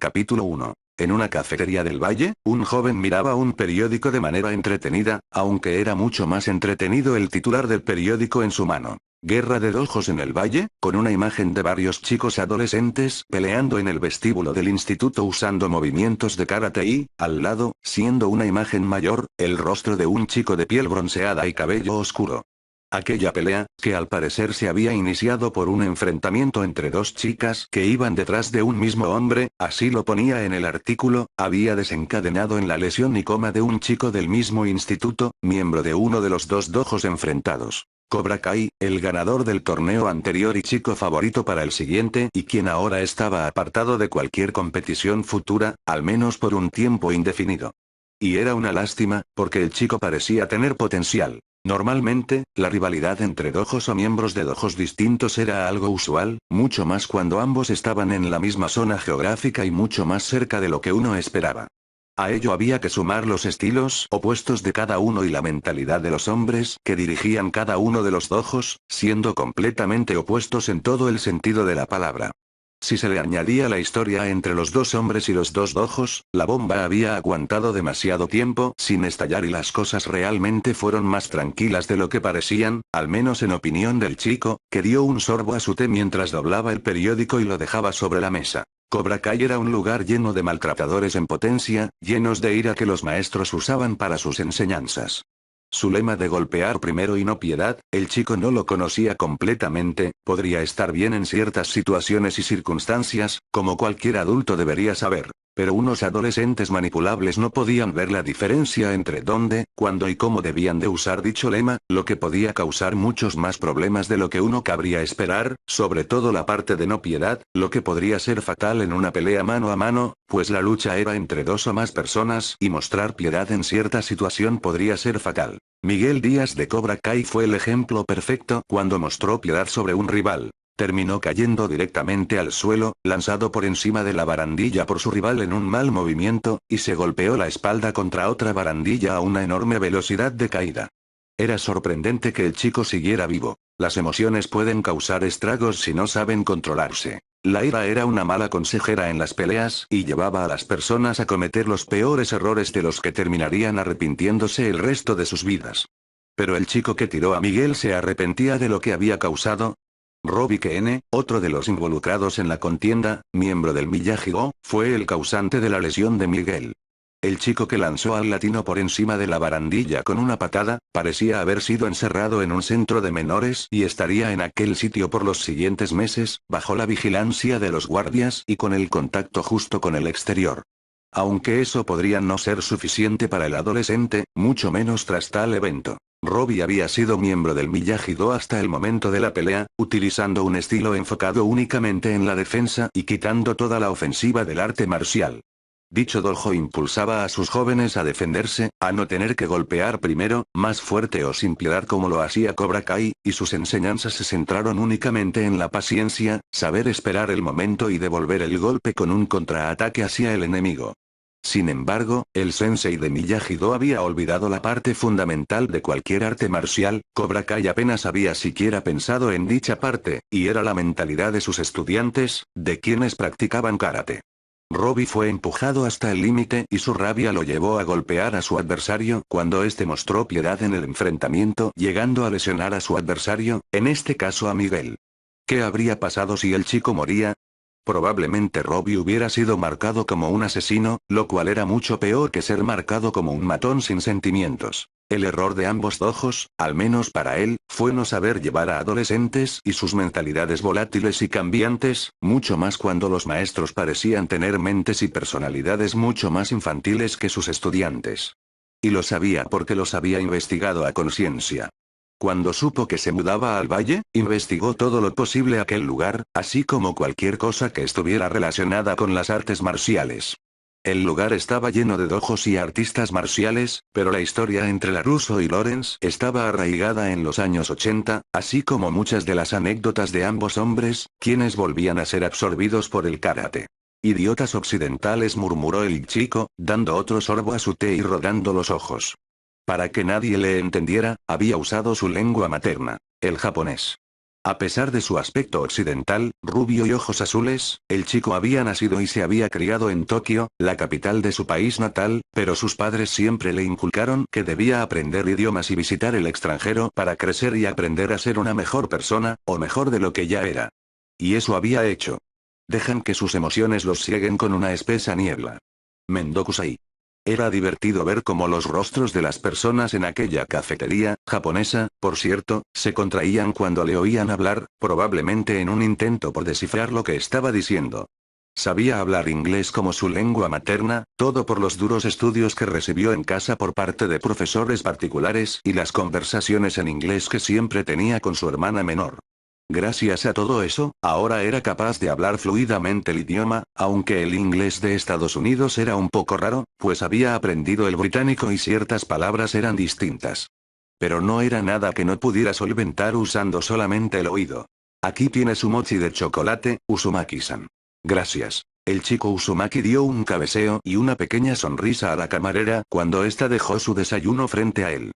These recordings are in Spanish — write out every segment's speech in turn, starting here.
Capítulo 1. En una cafetería del valle, un joven miraba un periódico de manera entretenida, aunque era mucho más entretenido el titular del periódico en su mano. Guerra de dojos en el valle, con una imagen de varios chicos adolescentes peleando en el vestíbulo del instituto usando movimientos de karate y, al lado, siendo una imagen mayor, el rostro de un chico de piel bronceada y cabello oscuro. Aquella pelea, que al parecer se había iniciado por un enfrentamiento entre dos chicas que iban detrás de un mismo hombre, así lo ponía en el artículo, había desencadenado en la lesión y coma de un chico del mismo instituto, miembro de uno de los dos dojos enfrentados. Cobra Kai, el ganador del torneo anterior y chico favorito para el siguiente y quien ahora estaba apartado de cualquier competición futura, al menos por un tiempo indefinido. Y era una lástima, porque el chico parecía tener potencial. Normalmente, la rivalidad entre dojos o miembros de dojos distintos era algo usual, mucho más cuando ambos estaban en la misma zona geográfica y mucho más cerca de lo que uno esperaba. A ello había que sumar los estilos opuestos de cada uno y la mentalidad de los hombres que dirigían cada uno de los dojos, siendo completamente opuestos en todo el sentido de la palabra. Si se le añadía la historia entre los dos hombres y los dos dojos, la bomba había aguantado demasiado tiempo sin estallar y las cosas realmente fueron más tranquilas de lo que parecían, al menos en opinión del chico, que dio un sorbo a su té mientras doblaba el periódico y lo dejaba sobre la mesa. Cobra Kai era un lugar lleno de maltratadores en potencia, llenos de ira que los maestros usaban para sus enseñanzas. Su lema de golpear primero y no piedad, el chico no lo conocía completamente, podría estar bien en ciertas situaciones y circunstancias, como cualquier adulto debería saber. Pero unos adolescentes manipulables no podían ver la diferencia entre dónde, cuándo y cómo debían de usar dicho lema, lo que podía causar muchos más problemas de lo que uno cabría esperar, sobre todo la parte de no piedad, lo que podría ser fatal en una pelea mano a mano, pues la lucha era entre dos o más personas y mostrar piedad en cierta situación podría ser fatal. Miguel Díaz de Cobra Kai fue el ejemplo perfecto cuando mostró piedad sobre un rival. Terminó cayendo directamente al suelo, lanzado por encima de la barandilla por su rival en un mal movimiento, y se golpeó la espalda contra otra barandilla a una enorme velocidad de caída. Era sorprendente que el chico siguiera vivo. Las emociones pueden causar estragos si no saben controlarse. La ira era una mala consejera en las peleas y llevaba a las personas a cometer los peores errores de los que terminarían arrepintiéndose el resto de sus vidas. Pero el chico que tiró a Miguel se arrepentía de lo que había causado. Robbie Keane, otro de los involucrados en la contienda, miembro del Miyagi-Do, fue el causante de la lesión de Miguel. El chico que lanzó al latino por encima de la barandilla con una patada, parecía haber sido encerrado en un centro de menores y estaría en aquel sitio por los siguientes meses, bajo la vigilancia de los guardias y con el contacto justo con el exterior. Aunque eso podría no ser suficiente para el adolescente, mucho menos tras tal evento. Robbie había sido miembro del Miyagi-Do hasta el momento de la pelea, utilizando un estilo enfocado únicamente en la defensa y quitando toda la ofensiva del arte marcial. Dicho dojo impulsaba a sus jóvenes a defenderse, a no tener que golpear primero, más fuerte o sin piedad como lo hacía Cobra Kai, y sus enseñanzas se centraron únicamente en la paciencia, saber esperar el momento y devolver el golpe con un contraataque hacia el enemigo. Sin embargo, el sensei de Miyagi-Do había olvidado la parte fundamental de cualquier arte marcial, Cobra Kai apenas había siquiera pensado en dicha parte, y era la mentalidad de sus estudiantes, de quienes practicaban karate. Robbie fue empujado hasta el límite y su rabia lo llevó a golpear a su adversario cuando éste mostró piedad en el enfrentamiento, llegando a lesionar a su adversario, en este caso a Miguel. ¿Qué habría pasado si el chico moría? Probablemente Robbie hubiera sido marcado como un asesino, lo cual era mucho peor que ser marcado como un matón sin sentimientos. El error de ambos dojos, al menos para él, fue no saber llevar a adolescentes y sus mentalidades volátiles y cambiantes, mucho más cuando los maestros parecían tener mentes y personalidades mucho más infantiles que sus estudiantes. Y lo sabía porque los había investigado a conciencia. Cuando supo que se mudaba al valle, investigó todo lo posible aquel lugar, así como cualquier cosa que estuviera relacionada con las artes marciales. El lugar estaba lleno de dojos y artistas marciales, pero la historia entre LaRusso y Lawrence estaba arraigada en los años 80, así como muchas de las anécdotas de ambos hombres, quienes volvían a ser absorbidos por el karate. Idiotas occidentales, murmuró el chico, dando otro sorbo a su té y rodando los ojos. Para que nadie le entendiera, había usado su lengua materna, el japonés. A pesar de su aspecto occidental, rubio y ojos azules, el chico había nacido y se había criado en Tokio, la capital de su país natal, pero sus padres siempre le inculcaron que debía aprender idiomas y visitar el extranjero para crecer y aprender a ser una mejor persona, o mejor de lo que ya era. Y eso había hecho. Dejan que sus emociones los cieguen con una espesa niebla. Mendokusai. Era divertido ver cómo los rostros de las personas en aquella cafetería, japonesa, por cierto, se contraían cuando le oían hablar, probablemente en un intento por descifrar lo que estaba diciendo. Sabía hablar inglés como su lengua materna, todo por los duros estudios que recibió en casa por parte de profesores particulares y las conversaciones en inglés que siempre tenía con su hermana menor. Gracias a todo eso, ahora era capaz de hablar fluidamente el idioma, aunque el inglés de Estados Unidos era un poco raro, pues había aprendido el británico y ciertas palabras eran distintas. Pero no era nada que no pudiera solventar usando solamente el oído. Aquí tiene su mochi de chocolate, Uzumaki-san. Gracias. El chico Uzumaki dio un cabeceo y una pequeña sonrisa a la camarera cuando ésta dejó su desayuno frente a él.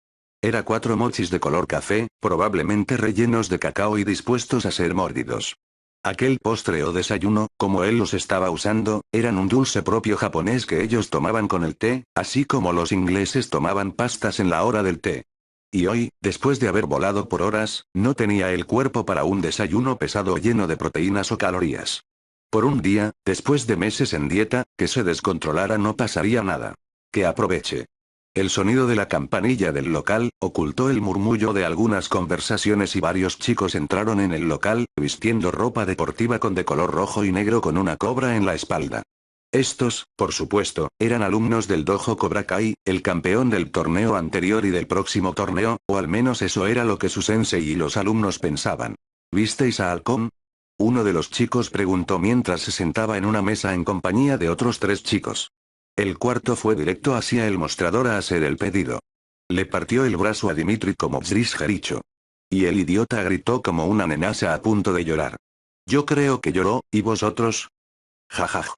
Era 4 mochis de color café, probablemente rellenos de cacao y dispuestos a ser mordidos. Aquel postre o desayuno, como él los estaba usando, eran un dulce propio japonés que ellos tomaban con el té, así como los ingleses tomaban pastas en la hora del té. Y hoy, después de haber volado por horas, no tenía el cuerpo para un desayuno pesado lleno de proteínas o calorías. Por un día, después de meses en dieta, que se descontrolara no pasaría nada. Que aproveche. El sonido de la campanilla del local, ocultó el murmullo de algunas conversaciones y varios chicos entraron en el local, vistiendo ropa deportiva de color rojo y negro con una cobra en la espalda. Estos, por supuesto, eran alumnos del Dojo Cobra Kai, el campeón del torneo anterior y del próximo torneo, o al menos eso era lo que su sensei y los alumnos pensaban. ¿Visteis a Halcón? Uno de los chicos preguntó mientras se sentaba en una mesa en compañía de otros 3 chicos. El cuarto fue directo hacia el mostrador a hacer el pedido. Le partió el brazo a Dimitri como Zris-Jericho. Y el idiota gritó como una nenaza a punto de llorar. Yo creo que lloró, ¿y vosotros? Jajaj.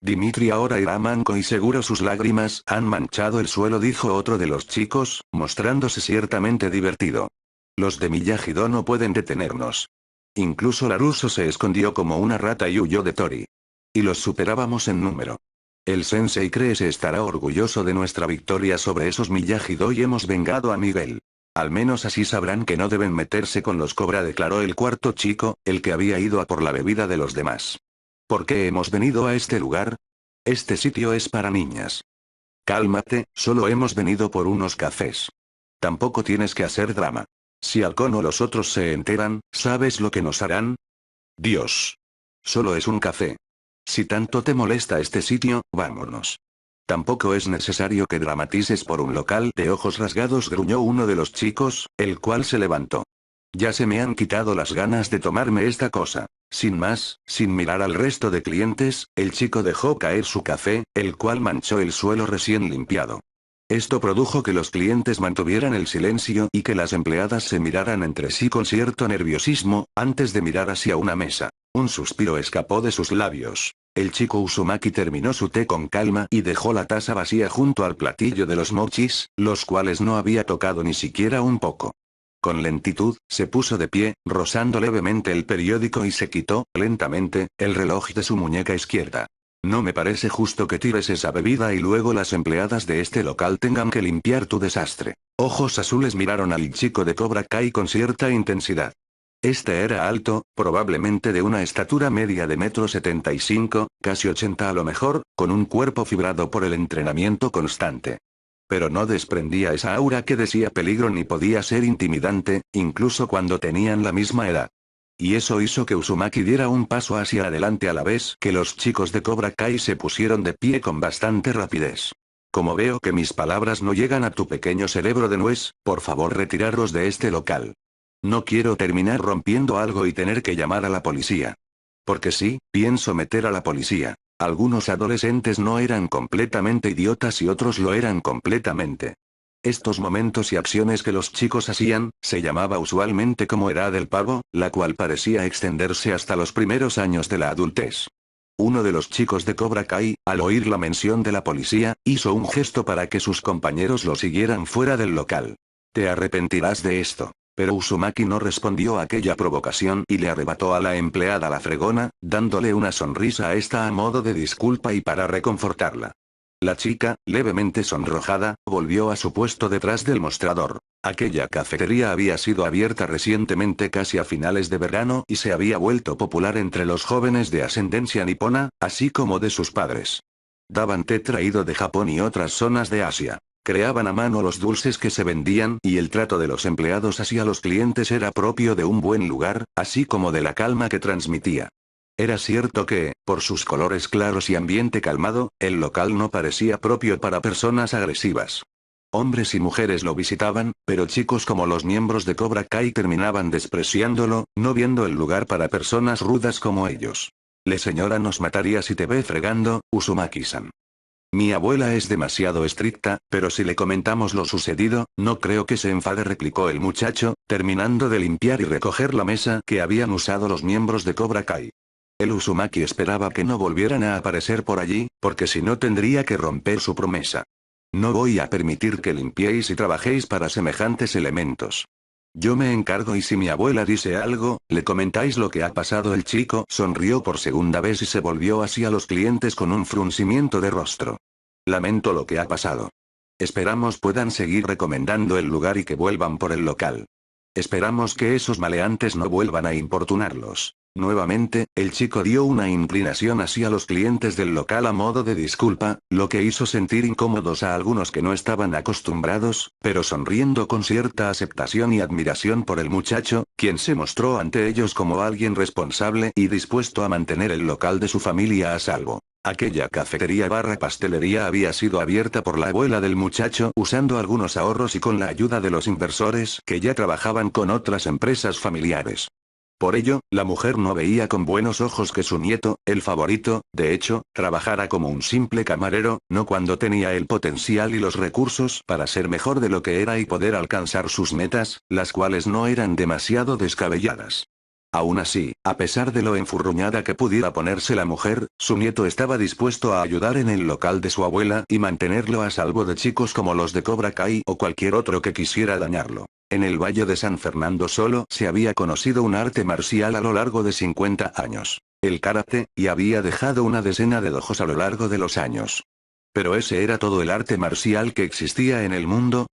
Dimitri ahora irá manco y seguro sus lágrimas han manchado el suelo, dijo otro de los chicos, mostrándose ciertamente divertido. Los de Miyagi-Do no pueden detenernos. Incluso Laruso se escondió como una rata y huyó de Tori. Y los superábamos en número. El sensei cree se estará orgulloso de nuestra victoria sobre esos Miyagi-Do y hemos vengado a Miguel. Al menos así sabrán que no deben meterse con los Cobra, declaró el cuarto chico, el que había ido a por la bebida de los demás. ¿Por qué hemos venido a este lugar? Este sitio es para niñas. Cálmate, solo hemos venido por unos cafés. Tampoco tienes que hacer drama. Si Halcón o los otros se enteran, ¿sabes lo que nos harán? Dios. Solo es un café. Si tanto te molesta este sitio, vámonos. Tampoco es necesario que dramatices por un local de ojos rasgados, gruñó uno de los chicos, el cual se levantó. Ya se me han quitado las ganas de tomarme esta cosa. Sin más, sin mirar al resto de clientes, el chico dejó caer su café, el cual manchó el suelo recién limpiado. Esto produjo que los clientes mantuvieran el silencio y que las empleadas se miraran entre sí con cierto nerviosismo, antes de mirar hacia una mesa. Un suspiro escapó de sus labios. El chico Uzumaki terminó su té con calma y dejó la taza vacía junto al platillo de los mochis, los cuales no había tocado ni siquiera un poco. Con lentitud, se puso de pie, rozando levemente el periódico y se quitó, lentamente, el reloj de su muñeca izquierda. No me parece justo que tires esa bebida y luego las empleadas de este local tengan que limpiar tu desastre. Ojos azules miraron al chico de Cobra Kai con cierta intensidad. Este era alto, probablemente de una estatura media de 1,75 m, casi 80 a lo mejor, con un cuerpo fibrado por el entrenamiento constante. Pero no desprendía esa aura que decía peligro ni podía ser intimidante, incluso cuando tenían la misma edad. Y eso hizo que Uzumaki diera un paso hacia adelante a la vez que los chicos de Cobra Kai se pusieron de pie con bastante rapidez. Como veo que mis palabras no llegan a tu pequeño cerebro de nuez, por favor retiraros de este local. No quiero terminar rompiendo algo y tener que llamar a la policía. Porque sí, pienso meter a la policía. Algunos adolescentes no eran completamente idiotas y otros lo eran completamente. Estos momentos y acciones que los chicos hacían, se llamaba usualmente como edad del pavo, la cual parecía extenderse hasta los primeros años de la adultez. Uno de los chicos de Cobra Kai, al oír la mención de la policía, hizo un gesto para que sus compañeros lo siguieran fuera del local. Te arrepentirás de esto. Pero Uzumaki no respondió a aquella provocación y le arrebató a la empleada la fregona, dándole una sonrisa a esta a modo de disculpa y para reconfortarla. La chica, levemente sonrojada, volvió a su puesto detrás del mostrador. Aquella cafetería había sido abierta recientemente casi a finales de verano y se había vuelto popular entre los jóvenes de ascendencia nipona, así como de sus padres. Daban té traído de Japón y otras zonas de Asia. Creaban a mano los dulces que se vendían y el trato de los empleados hacia los clientes era propio de un buen lugar, así como de la calma que transmitía. Era cierto que, por sus colores claros y ambiente calmado, el local no parecía propio para personas agresivas. Hombres y mujeres lo visitaban, pero chicos como los miembros de Cobra Kai terminaban despreciándolo, no viendo el lugar para personas rudas como ellos. La señora nos mataría si te ve fregando, Uzumaki-san. Mi abuela es demasiado estricta, pero si le comentamos lo sucedido, no creo que se enfade, replicó el muchacho, terminando de limpiar y recoger la mesa que habían usado los miembros de Cobra Kai. El Uzumaki esperaba que no volvieran a aparecer por allí, porque si no tendría que romper su promesa. No voy a permitir que limpiéis y trabajéis para semejantes elementos. Yo me encargo y si mi abuela dice algo, le comentáis lo que ha pasado. El chico sonrió por segunda vez y se volvió hacia los clientes con un fruncimiento de rostro. Lamento lo que ha pasado. Esperamos puedan seguir recomendando el lugar y que vuelvan por el local. Esperamos que esos maleantes no vuelvan a importunarlos. Nuevamente, el chico dio una inclinación hacia los clientes del local a modo de disculpa, lo que hizo sentir incómodos a algunos que no estaban acostumbrados, pero sonriendo con cierta aceptación y admiración por el muchacho, quien se mostró ante ellos como alguien responsable y dispuesto a mantener el local de su familia a salvo. Aquella cafetería barra pastelería había sido abierta por la abuela del muchacho usando algunos ahorros y con la ayuda de los inversores que ya trabajaban con otras empresas familiares. Por ello, la mujer no veía con buenos ojos que su nieto, el favorito, de hecho, trabajara como un simple camarero, no cuando tenía el potencial y los recursos para ser mejor de lo que era y poder alcanzar sus metas, las cuales no eran demasiado descabelladas. Aún así, a pesar de lo enfurruñada que pudiera ponerse la mujer, su nieto estaba dispuesto a ayudar en el local de su abuela y mantenerlo a salvo de chicos como los de Cobra Kai o cualquier otro que quisiera dañarlo. En el Valle de San Fernando solo se había conocido un arte marcial a lo largo de 50 años, el karate, y había dejado una decena de dojos a lo largo de los años. Pero ese era todo el arte marcial que existía en el mundo.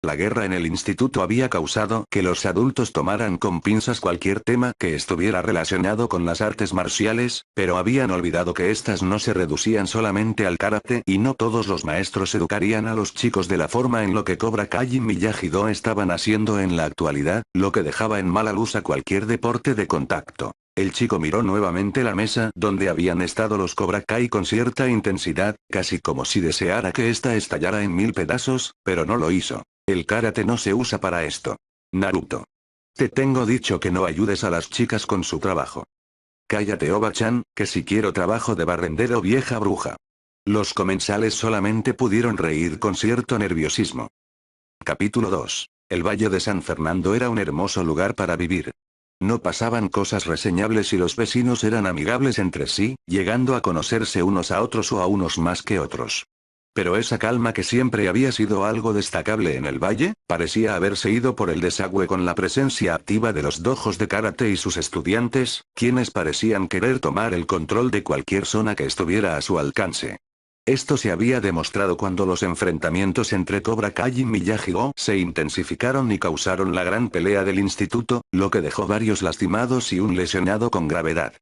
La guerra en el instituto había causado que los adultos tomaran con pinzas cualquier tema que estuviera relacionado con las artes marciales, pero habían olvidado que éstas no se reducían solamente al karate y no todos los maestros educarían a los chicos de la forma en lo que Cobra Kai y Miyagi-Do estaban haciendo en la actualidad, lo que dejaba en mala luz a cualquier deporte de contacto. El chico miró nuevamente la mesa donde habían estado los Cobra Kai con cierta intensidad, casi como si deseara que ésta estallara en 1000 pedazos, pero no lo hizo. El karate no se usa para esto. Naruto. Te tengo dicho que no ayudes a las chicas con su trabajo. Cállate, Oba-chan, que si quiero trabajo de barrendero, vieja bruja. Los comensales solamente pudieron reír con cierto nerviosismo. Capítulo 2. El Valle de San Fernando era un hermoso lugar para vivir. No pasaban cosas reseñables y los vecinos eran amigables entre sí, llegando a conocerse unos a otros o a unos más que otros. Pero esa calma que siempre había sido algo destacable en el valle, parecía haberse ido por el desagüe con la presencia activa de los dojos de karate y sus estudiantes, quienes parecían querer tomar el control de cualquier zona que estuviera a su alcance. Esto se había demostrado cuando los enfrentamientos entre Cobra Kai y Miyagi-Do se intensificaron y causaron la gran pelea del instituto, lo que dejó varios lastimados y un lesionado con gravedad.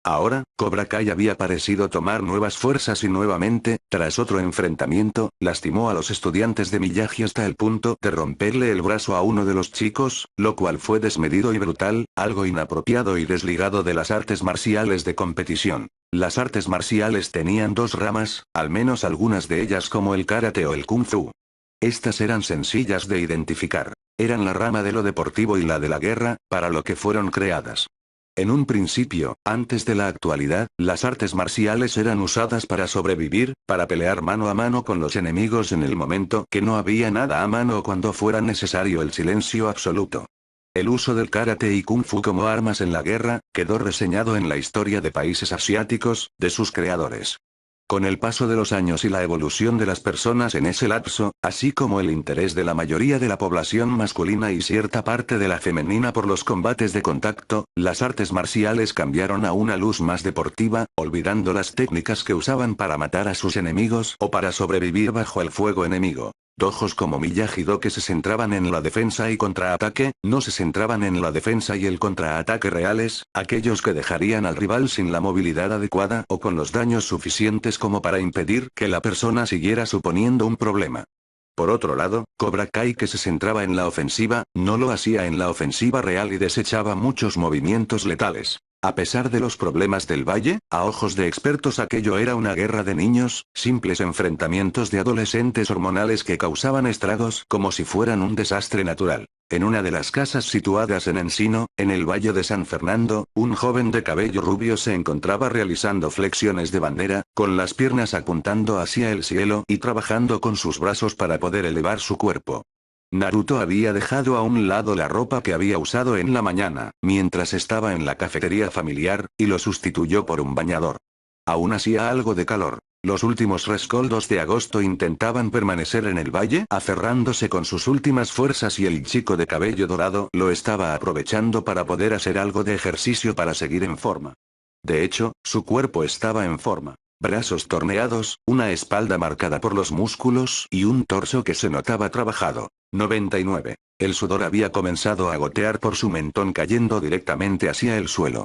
Ahora, Cobra Kai había parecido tomar nuevas fuerzas y nuevamente, tras otro enfrentamiento, lastimó a los estudiantes de Miyagi hasta el punto de romperle el brazo a uno de los chicos, lo cual fue desmedido y brutal, algo inapropiado y desligado de las artes marciales de competición. Las artes marciales tenían dos ramas, al menos algunas de ellas como el karate o el kung fu. Estas eran sencillas de identificar. Eran la rama de lo deportivo y la de la guerra, para lo que fueron creadas. En un principio, antes de la actualidad, las artes marciales eran usadas para sobrevivir, para pelear mano a mano con los enemigos en el momento que no había nada a mano o cuando fuera necesario el silencio absoluto. El uso del karate y kung fu como armas en la guerra, quedó reseñado en la historia de países asiáticos, de sus creadores. Con el paso de los años y la evolución de las personas en ese lapso, así como el interés de la mayoría de la población masculina y cierta parte de la femenina por los combates de contacto, las artes marciales cambiaron a una luz más deportiva, olvidando las técnicas que usaban para matar a sus enemigos o para sobrevivir bajo el fuego enemigo. Dojos como Miyagi-Do que se centraban en la defensa y contraataque, no se centraban en la defensa y el contraataque reales, aquellos que dejarían al rival sin la movilidad adecuada o con los daños suficientes como para impedir que la persona siguiera suponiendo un problema. Por otro lado, Cobra Kai que se centraba en la ofensiva, no lo hacía en la ofensiva real y desechaba muchos movimientos letales. A pesar de los problemas del valle, a ojos de expertos aquello era una guerra de niños, simples enfrentamientos de adolescentes hormonales que causaban estragos como si fueran un desastre natural. En una de las casas situadas en Encino, en el Valle de San Fernando, un joven de cabello rubio se encontraba realizando flexiones de bandera, con las piernas apuntando hacia el cielo y trabajando con sus brazos para poder elevar su cuerpo. Naruto había dejado a un lado la ropa que había usado en la mañana, mientras estaba en la cafetería familiar, y lo sustituyó por un bañador. Aún hacía algo de calor. Los últimos rescoldos de agosto intentaban permanecer en el valle aferrándose con sus últimas fuerzas y el chico de cabello dorado lo estaba aprovechando para poder hacer algo de ejercicio para seguir en forma. De hecho, su cuerpo estaba en forma. Brazos torneados, una espalda marcada por los músculos y un torso que se notaba trabajado. 99. El sudor había comenzado a gotear por su mentón cayendo directamente hacia el suelo.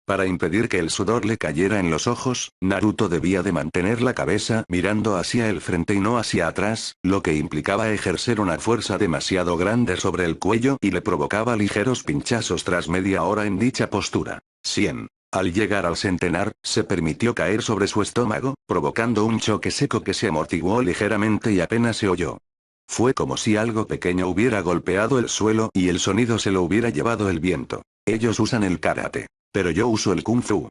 Para impedir que el sudor le cayera en los ojos, Naruto debía de mantener la cabeza mirando hacia el frente y no hacia atrás, lo que implicaba ejercer una fuerza demasiado grande sobre el cuello y le provocaba ligeros pinchazos tras media hora en dicha postura. 100. Al llegar al centenar, se permitió caer sobre su estómago, provocando un choque seco que se amortiguó ligeramente y apenas se oyó. Fue como si algo pequeño hubiera golpeado el suelo y el sonido se lo hubiera llevado el viento. Ellos usan el karate. Pero yo uso el kung fu.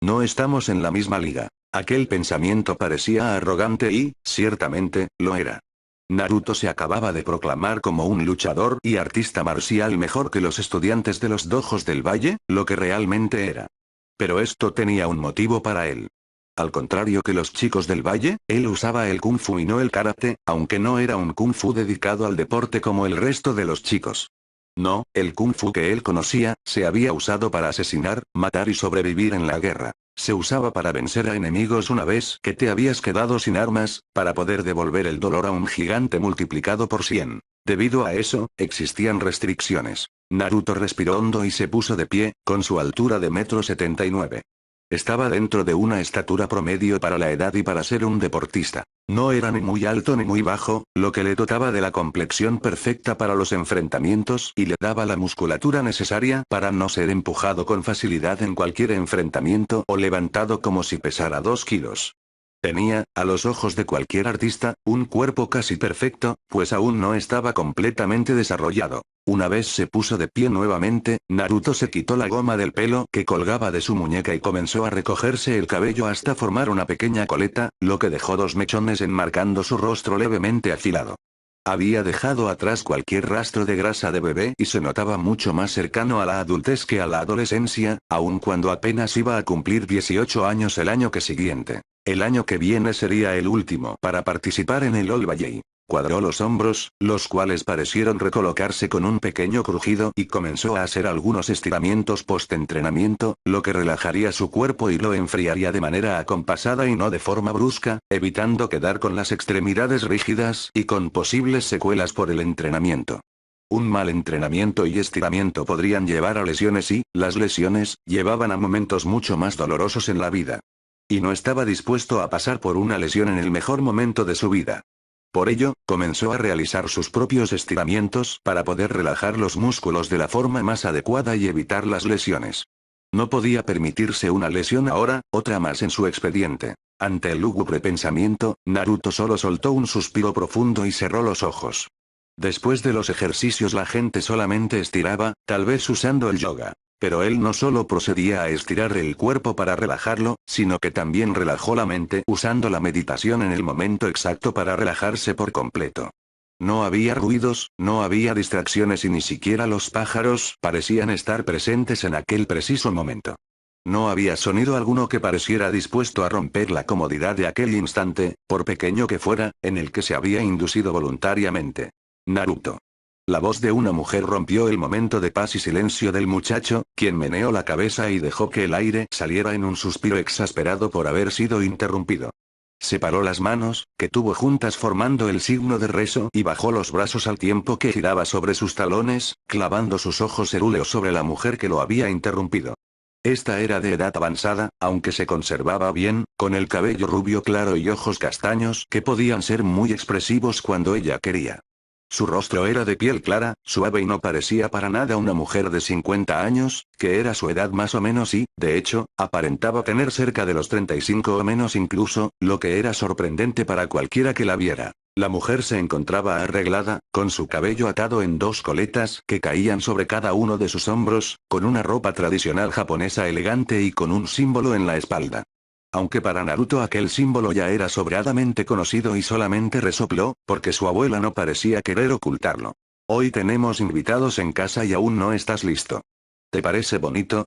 No estamos en la misma liga. Aquel pensamiento parecía arrogante y, ciertamente, lo era. Naruto se acababa de proclamar como un luchador y artista marcial mejor que los estudiantes de los dojos del valle, lo que realmente era. Pero esto tenía un motivo para él. Al contrario que los chicos del valle, él usaba el kung fu y no el karate, aunque no era un kung fu dedicado al deporte como el resto de los chicos. No, el kung fu que él conocía, se había usado para asesinar, matar y sobrevivir en la guerra. Se usaba para vencer a enemigos una vez que te habías quedado sin armas, para poder devolver el dolor a un gigante multiplicado por 100. Debido a eso, existían restricciones. Naruto respiró hondo y se puso de pie, con su altura de 1,79 m. Estaba dentro de una estatura promedio para la edad y para ser un deportista. No era ni muy alto ni muy bajo, lo que le dotaba de la complexión perfecta para los enfrentamientos y le daba la musculatura necesaria para no ser empujado con facilidad en cualquier enfrentamiento o levantado como si pesara 2 kilos. Tenía, a los ojos de cualquier artista, un cuerpo casi perfecto, pues aún no estaba completamente desarrollado. Una vez se puso de pie nuevamente, Naruto se quitó la goma del pelo que colgaba de su muñeca y comenzó a recogerse el cabello hasta formar una pequeña coleta, lo que dejó 2 mechones enmarcando su rostro levemente afilado. Había dejado atrás cualquier rastro de grasa de bebé y se notaba mucho más cercano a la adultez que a la adolescencia, aun cuando apenas iba a cumplir 18 años el año que siguiente. El año que viene sería el último para participar en el All Valley. Cuadró los hombros, los cuales parecieron recolocarse con un pequeño crujido y comenzó a hacer algunos estiramientos post-entrenamiento, lo que relajaría su cuerpo y lo enfriaría de manera acompasada y no de forma brusca, evitando quedar con las extremidades rígidas y con posibles secuelas por el entrenamiento. Un mal entrenamiento y estiramiento podrían llevar a lesiones y, las lesiones, llevaban a momentos mucho más dolorosos en la vida. Y no estaba dispuesto a pasar por una lesión en el mejor momento de su vida. Por ello, comenzó a realizar sus propios estiramientos para poder relajar los músculos de la forma más adecuada y evitar las lesiones. No podía permitirse una lesión ahora, otra más en su expediente. Ante el lúgubre pensamiento, Naruto solo soltó un suspiro profundo y cerró los ojos. Después de los ejercicios la gente solamente estiraba, tal vez usando el yoga. Pero él no solo procedía a estirar el cuerpo para relajarlo, sino que también relajó la mente usando la meditación en el momento exacto para relajarse por completo. No había ruidos, no había distracciones y ni siquiera los pájaros parecían estar presentes en aquel preciso momento. No había sonido alguno que pareciera dispuesto a romper la comodidad de aquel instante, por pequeño que fuera, en el que se había inducido voluntariamente. Naruto. La voz de una mujer rompió el momento de paz y silencio del muchacho, quien meneó la cabeza y dejó que el aire saliera en un suspiro exasperado por haber sido interrumpido. Separó las manos, que tuvo juntas formando el signo de rezo, y bajó los brazos al tiempo que giraba sobre sus talones, clavando sus ojos cerúleos sobre la mujer que lo había interrumpido. Esta era de edad avanzada, aunque se conservaba bien, con el cabello rubio claro y ojos castaños que podían ser muy expresivos cuando ella quería. Su rostro era de piel clara, suave y no parecía para nada una mujer de 50 años, que era su edad más o menos y, de hecho, aparentaba tener cerca de los 35 o menos incluso, lo que era sorprendente para cualquiera que la viera. La mujer se encontraba arreglada, con su cabello atado en dos coletas que caían sobre cada uno de sus hombros, con una ropa tradicional japonesa elegante y con un símbolo en la espalda. Aunque para Naruto aquel símbolo ya era sobradamente conocido y solamente resopló, porque su abuela no parecía querer ocultarlo. Hoy tenemos invitados en casa y aún no estás listo. ¿Te parece bonito?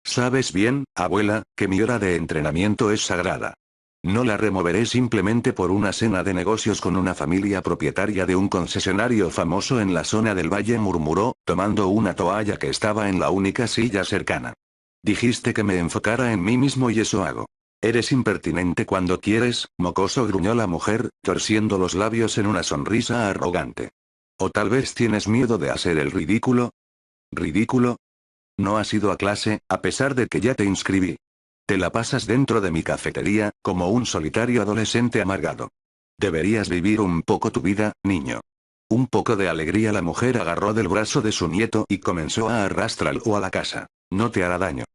Sabes bien, abuela, que mi hora de entrenamiento es sagrada. No la removeré simplemente por una cena de negocios con una familia propietaria de un concesionario famoso en la zona del valle, murmuró, tomando una toalla que estaba en la única silla cercana. Dijiste que me enfocara en mí mismo y eso hago. Eres impertinente cuando quieres, mocoso, gruñó la mujer, torciendo los labios en una sonrisa arrogante. ¿O tal vez tienes miedo de hacer el ridículo? ¿Ridículo? No has ido a clase, a pesar de que ya te inscribí. Te la pasas dentro de mi cafetería, como un solitario adolescente amargado. Deberías vivir un poco tu vida, niño. Un poco de alegría. La mujer agarró del brazo de su nieto y comenzó a arrastrarlo a la casa. No te hará daño.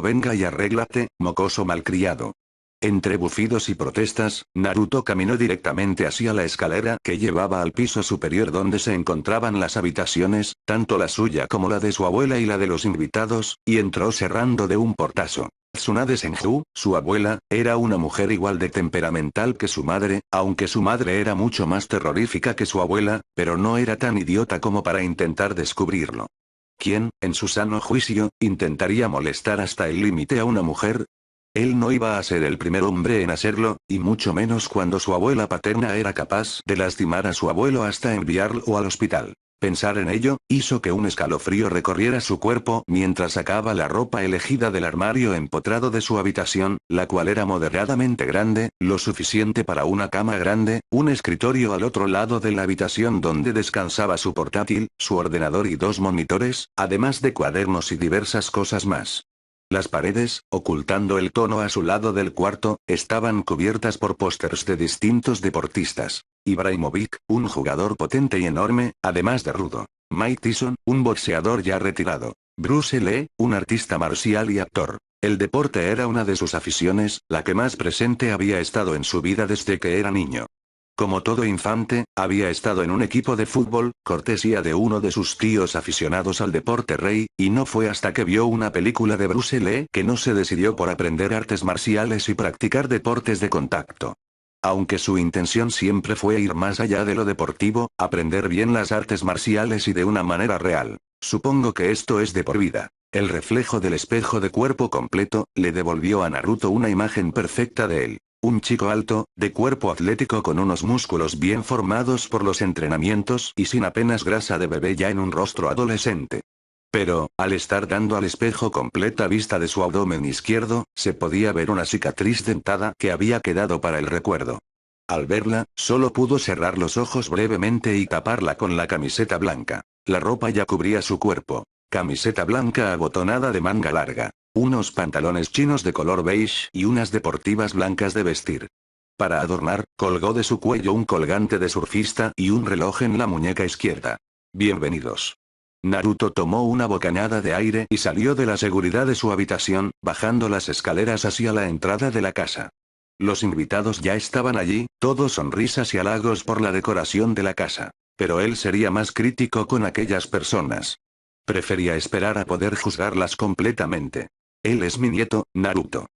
Venga y arréglate, mocoso malcriado. Entre bufidos y protestas, Naruto caminó directamente hacia la escalera que llevaba al piso superior donde se encontraban las habitaciones, tanto la suya como la de su abuela y la de los invitados, y entró cerrando de un portazo. Tsunade Senju, su abuela, era una mujer igual de temperamental que su madre, aunque su madre era mucho más terrorífica que su abuela, pero no era tan idiota como para intentar descubrirlo. ¿Quién, en su sano juicio, intentaría molestar hasta el límite a una mujer? Él no iba a ser el primer hombre en hacerlo, y mucho menos cuando su abuela paterna era capaz de lastimar a su abuelo hasta enviarlo al hospital. Pensar en ello, hizo que un escalofrío recorriera su cuerpo mientras sacaba la ropa elegida del armario empotrado de su habitación, la cual era moderadamente grande, lo suficiente para una cama grande, un escritorio al otro lado de la habitación donde descansaba su portátil, su ordenador y dos monitores, además de cuadernos y diversas cosas más. Las paredes, ocultando el tono a su lado del cuarto, estaban cubiertas por pósters de distintos deportistas. Ibrahimovic, un jugador potente y enorme, además de rudo. Mike Tyson, un boxeador ya retirado. Bruce Lee, un artista marcial y actor. El deporte era una de sus aficiones, la que más presente había estado en su vida desde que era niño. Como todo infante, había estado en un equipo de fútbol, cortesía de uno de sus tíos aficionados al deporte rey, y no fue hasta que vio una película de Bruce Lee que no se decidió por aprender artes marciales y practicar deportes de contacto. Aunque su intención siempre fue ir más allá de lo deportivo, aprender bien las artes marciales y de una manera real. Supongo que esto es de por vida. El reflejo del espejo de cuerpo completo, le devolvió a Naruto una imagen perfecta de él. Un chico alto, de cuerpo atlético con unos músculos bien formados por los entrenamientos y sin apenas grasa de bebé ya en un rostro adolescente. Pero, al estar dando al espejo completa vista de su abdomen izquierdo, se podía ver una cicatriz dentada que había quedado para el recuerdo. Al verla, solo pudo cerrar los ojos brevemente y taparla con la camiseta blanca. La ropa ya cubría su cuerpo. Camiseta blanca abotonada de manga larga. Unos pantalones chinos de color beige y unas deportivas blancas de vestir. Para adornar, colgó de su cuello un colgante de surfista y un reloj en la muñeca izquierda. Bienvenidos. Naruto tomó una bocanada de aire y salió de la seguridad de su habitación, bajando las escaleras hacia la entrada de la casa. Los invitados ya estaban allí, todos sonrisas y halagos por la decoración de la casa. Pero él sería más crítico con aquellas personas. Prefería esperar a poder juzgarlas completamente. Él es mi nieto, Naruto.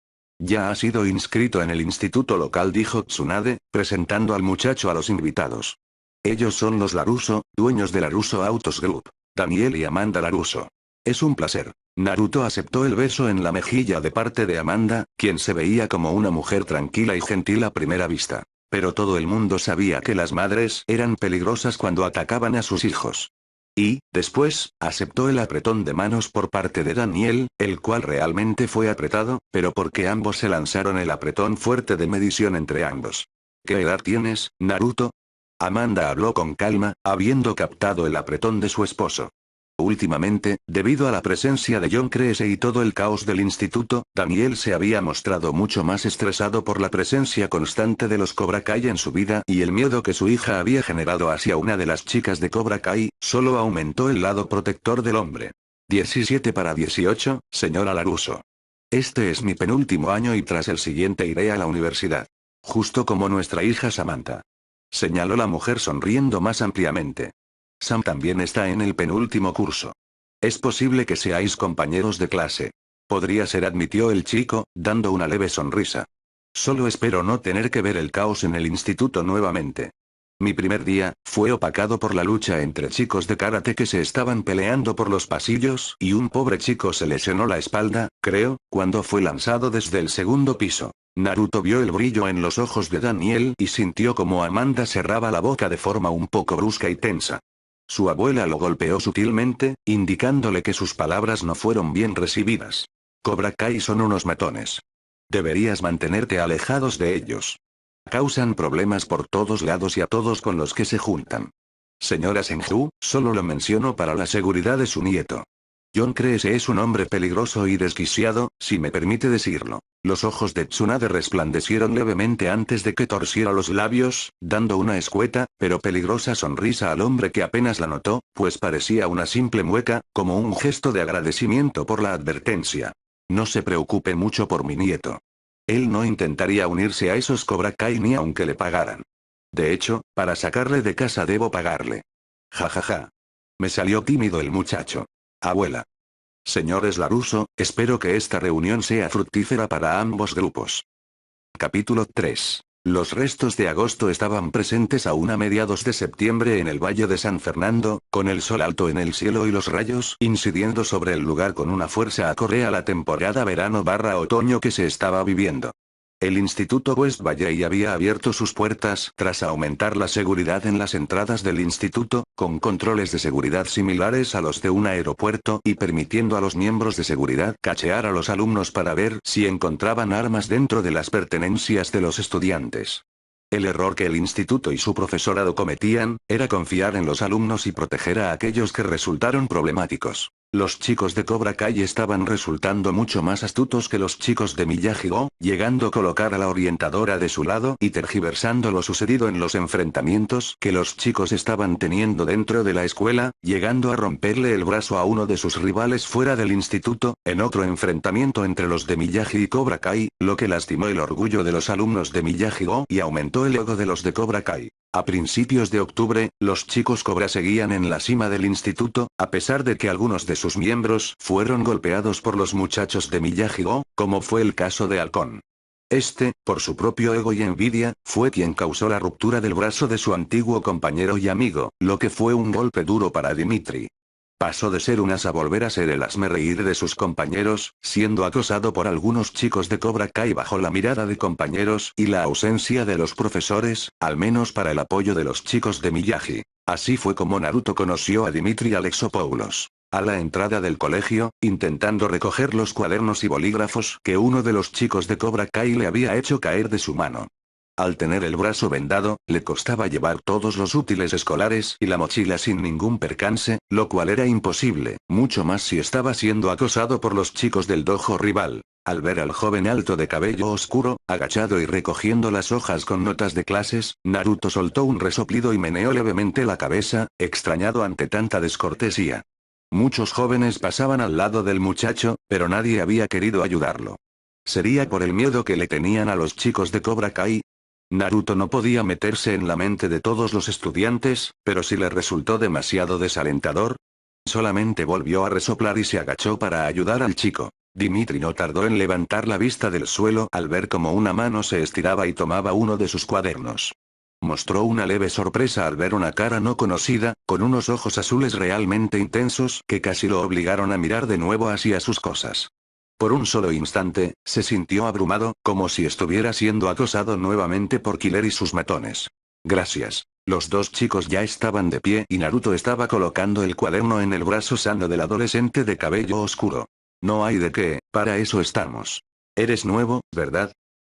Ya ha sido inscrito en el instituto local, dijo Tsunade, presentando al muchacho a los invitados. Ellos son los Laruso, dueños de Laruso Autos Group. Daniel y Amanda Laruso. Es un placer. Naruto aceptó el beso en la mejilla de parte de Amanda, quien se veía como una mujer tranquila y gentil a primera vista. Pero todo el mundo sabía que las madres eran peligrosas cuando atacaban a sus hijos. Y, después, aceptó el apretón de manos por parte de Daniel, el cual realmente fue apretado, pero porque ambos se lanzaron el apretón fuerte de medición entre ambos. ¿Qué edad tienes, Naruto? Amanda habló con calma, habiendo captado el apretón de su esposo. Últimamente, debido a la presencia de John Crese y todo el caos del instituto, Daniel se había mostrado mucho más estresado por la presencia constante de los Cobra Kai en su vida y el miedo que su hija había generado hacia una de las chicas de Cobra Kai, solo aumentó el lado protector del hombre. 17 para 18, señora Laruso. Este es mi penúltimo año y tras el siguiente iré a la universidad. Justo como nuestra hija Samantha. Señaló la mujer sonriendo más ampliamente. Sam también está en el penúltimo curso. Es posible que seáis compañeros de clase. Podría ser, admitió el chico, dando una leve sonrisa. Solo espero no tener que ver el caos en el instituto nuevamente. Mi primer día, fue opacado por la lucha entre chicos de karate que se estaban peleando por los pasillos y un pobre chico se lesionó la espalda, creo, cuando fue lanzado desde el segundo piso. Naruto vio el brillo en los ojos de Daniel y sintió como Amanda cerraba la boca de forma un poco brusca y tensa. Su abuela lo golpeó sutilmente, indicándole que sus palabras no fueron bien recibidas. Cobra Kai son unos matones. Deberías mantenerte alejados de ellos. Causan problemas por todos lados y a todos con los que se juntan. Señora Senju, solo lo menciono para la seguridad de su nieto. John Crese es un hombre peligroso y desquiciado, si me permite decirlo. Los ojos de Tsunade resplandecieron levemente antes de que torciera los labios, dando una escueta, pero peligrosa sonrisa al hombre que apenas la notó, pues parecía una simple mueca, como un gesto de agradecimiento por la advertencia. No se preocupe mucho por mi nieto. Él no intentaría unirse a esos Cobra Kai ni aunque le pagaran. De hecho, para sacarle de casa debo pagarle. Ja ja ja. Me salió tímido el muchacho. Abuela. Señores Laruso, espero que esta reunión sea fructífera para ambos grupos. Capítulo 3. Los restos de agosto estaban presentes aún a mediados de septiembre en el Valle de San Fernando, con el sol alto en el cielo y los rayos incidiendo sobre el lugar con una fuerza acorde a la temporada verano/otoño que se estaba viviendo. El Instituto West Valley había abierto sus puertas tras aumentar la seguridad en las entradas del instituto, con controles de seguridad similares a los de un aeropuerto y permitiendo a los miembros de seguridad cachear a los alumnos para ver si encontraban armas dentro de las pertenencias de los estudiantes. El error que el instituto y su profesorado cometían, era confiar en los alumnos y proteger a aquellos que resultaron problemáticos. Los chicos de Cobra Kai estaban resultando mucho más astutos que los chicos de Miyagi-Do, llegando a colocar a la orientadora de su lado y tergiversando lo sucedido en los enfrentamientos que los chicos estaban teniendo dentro de la escuela, llegando a romperle el brazo a uno de sus rivales fuera del instituto, en otro enfrentamiento entre los de Miyagi y Cobra Kai, lo que lastimó el orgullo de los alumnos de Miyagi-Do y aumentó el ego de los de Cobra Kai. A principios de octubre, los chicos Cobra seguían en la cima del instituto, a pesar de que algunos de sus miembros fueron golpeados por los muchachos de Miyagi-Do, como fue el caso de Halcón. Este, por su propio ego y envidia, fue quien causó la ruptura del brazo de su antiguo compañero y amigo, lo que fue un golpe duro para Dimitri. Pasó de ser un as a volver a ser el hazmerreír de sus compañeros, siendo acosado por algunos chicos de Cobra Kai bajo la mirada de compañeros y la ausencia de los profesores, al menos para el apoyo de los chicos de Miyagi. Así fue como Naruto conoció a Dimitri Alexopoulos. A la entrada del colegio, intentando recoger los cuadernos y bolígrafos que uno de los chicos de Cobra Kai le había hecho caer de su mano. Al tener el brazo vendado, le costaba llevar todos los útiles escolares y la mochila sin ningún percance, lo cual era imposible, mucho más si estaba siendo acosado por los chicos del dojo rival. Al ver al joven alto de cabello oscuro, agachado y recogiendo las hojas con notas de clases, Naruto soltó un resoplido y meneó levemente la cabeza, extrañado ante tanta descortesía. Muchos jóvenes pasaban al lado del muchacho, pero nadie había querido ayudarlo. ¿Sería por el miedo que le tenían a los chicos de Cobra Kai? Naruto no podía meterse en la mente de todos los estudiantes, pero si le resultó demasiado desalentador, solamente volvió a resoplar y se agachó para ayudar al chico. Dimitri no tardó en levantar la vista del suelo al ver cómo una mano se estiraba y tomaba uno de sus cuadernos. mostró una leve sorpresa al ver una cara no conocida, con unos ojos azules realmente intensos que casi lo obligaron a mirar de nuevo hacia sus cosas. Por un solo instante, se sintió abrumado, como si estuviera siendo acosado nuevamente por Killer y sus matones. Gracias. Los dos chicos ya estaban de pie y Naruto estaba colocando el cuaderno en el brazo sano del adolescente de cabello oscuro. No hay de qué, para eso estamos. Eres nuevo, ¿verdad?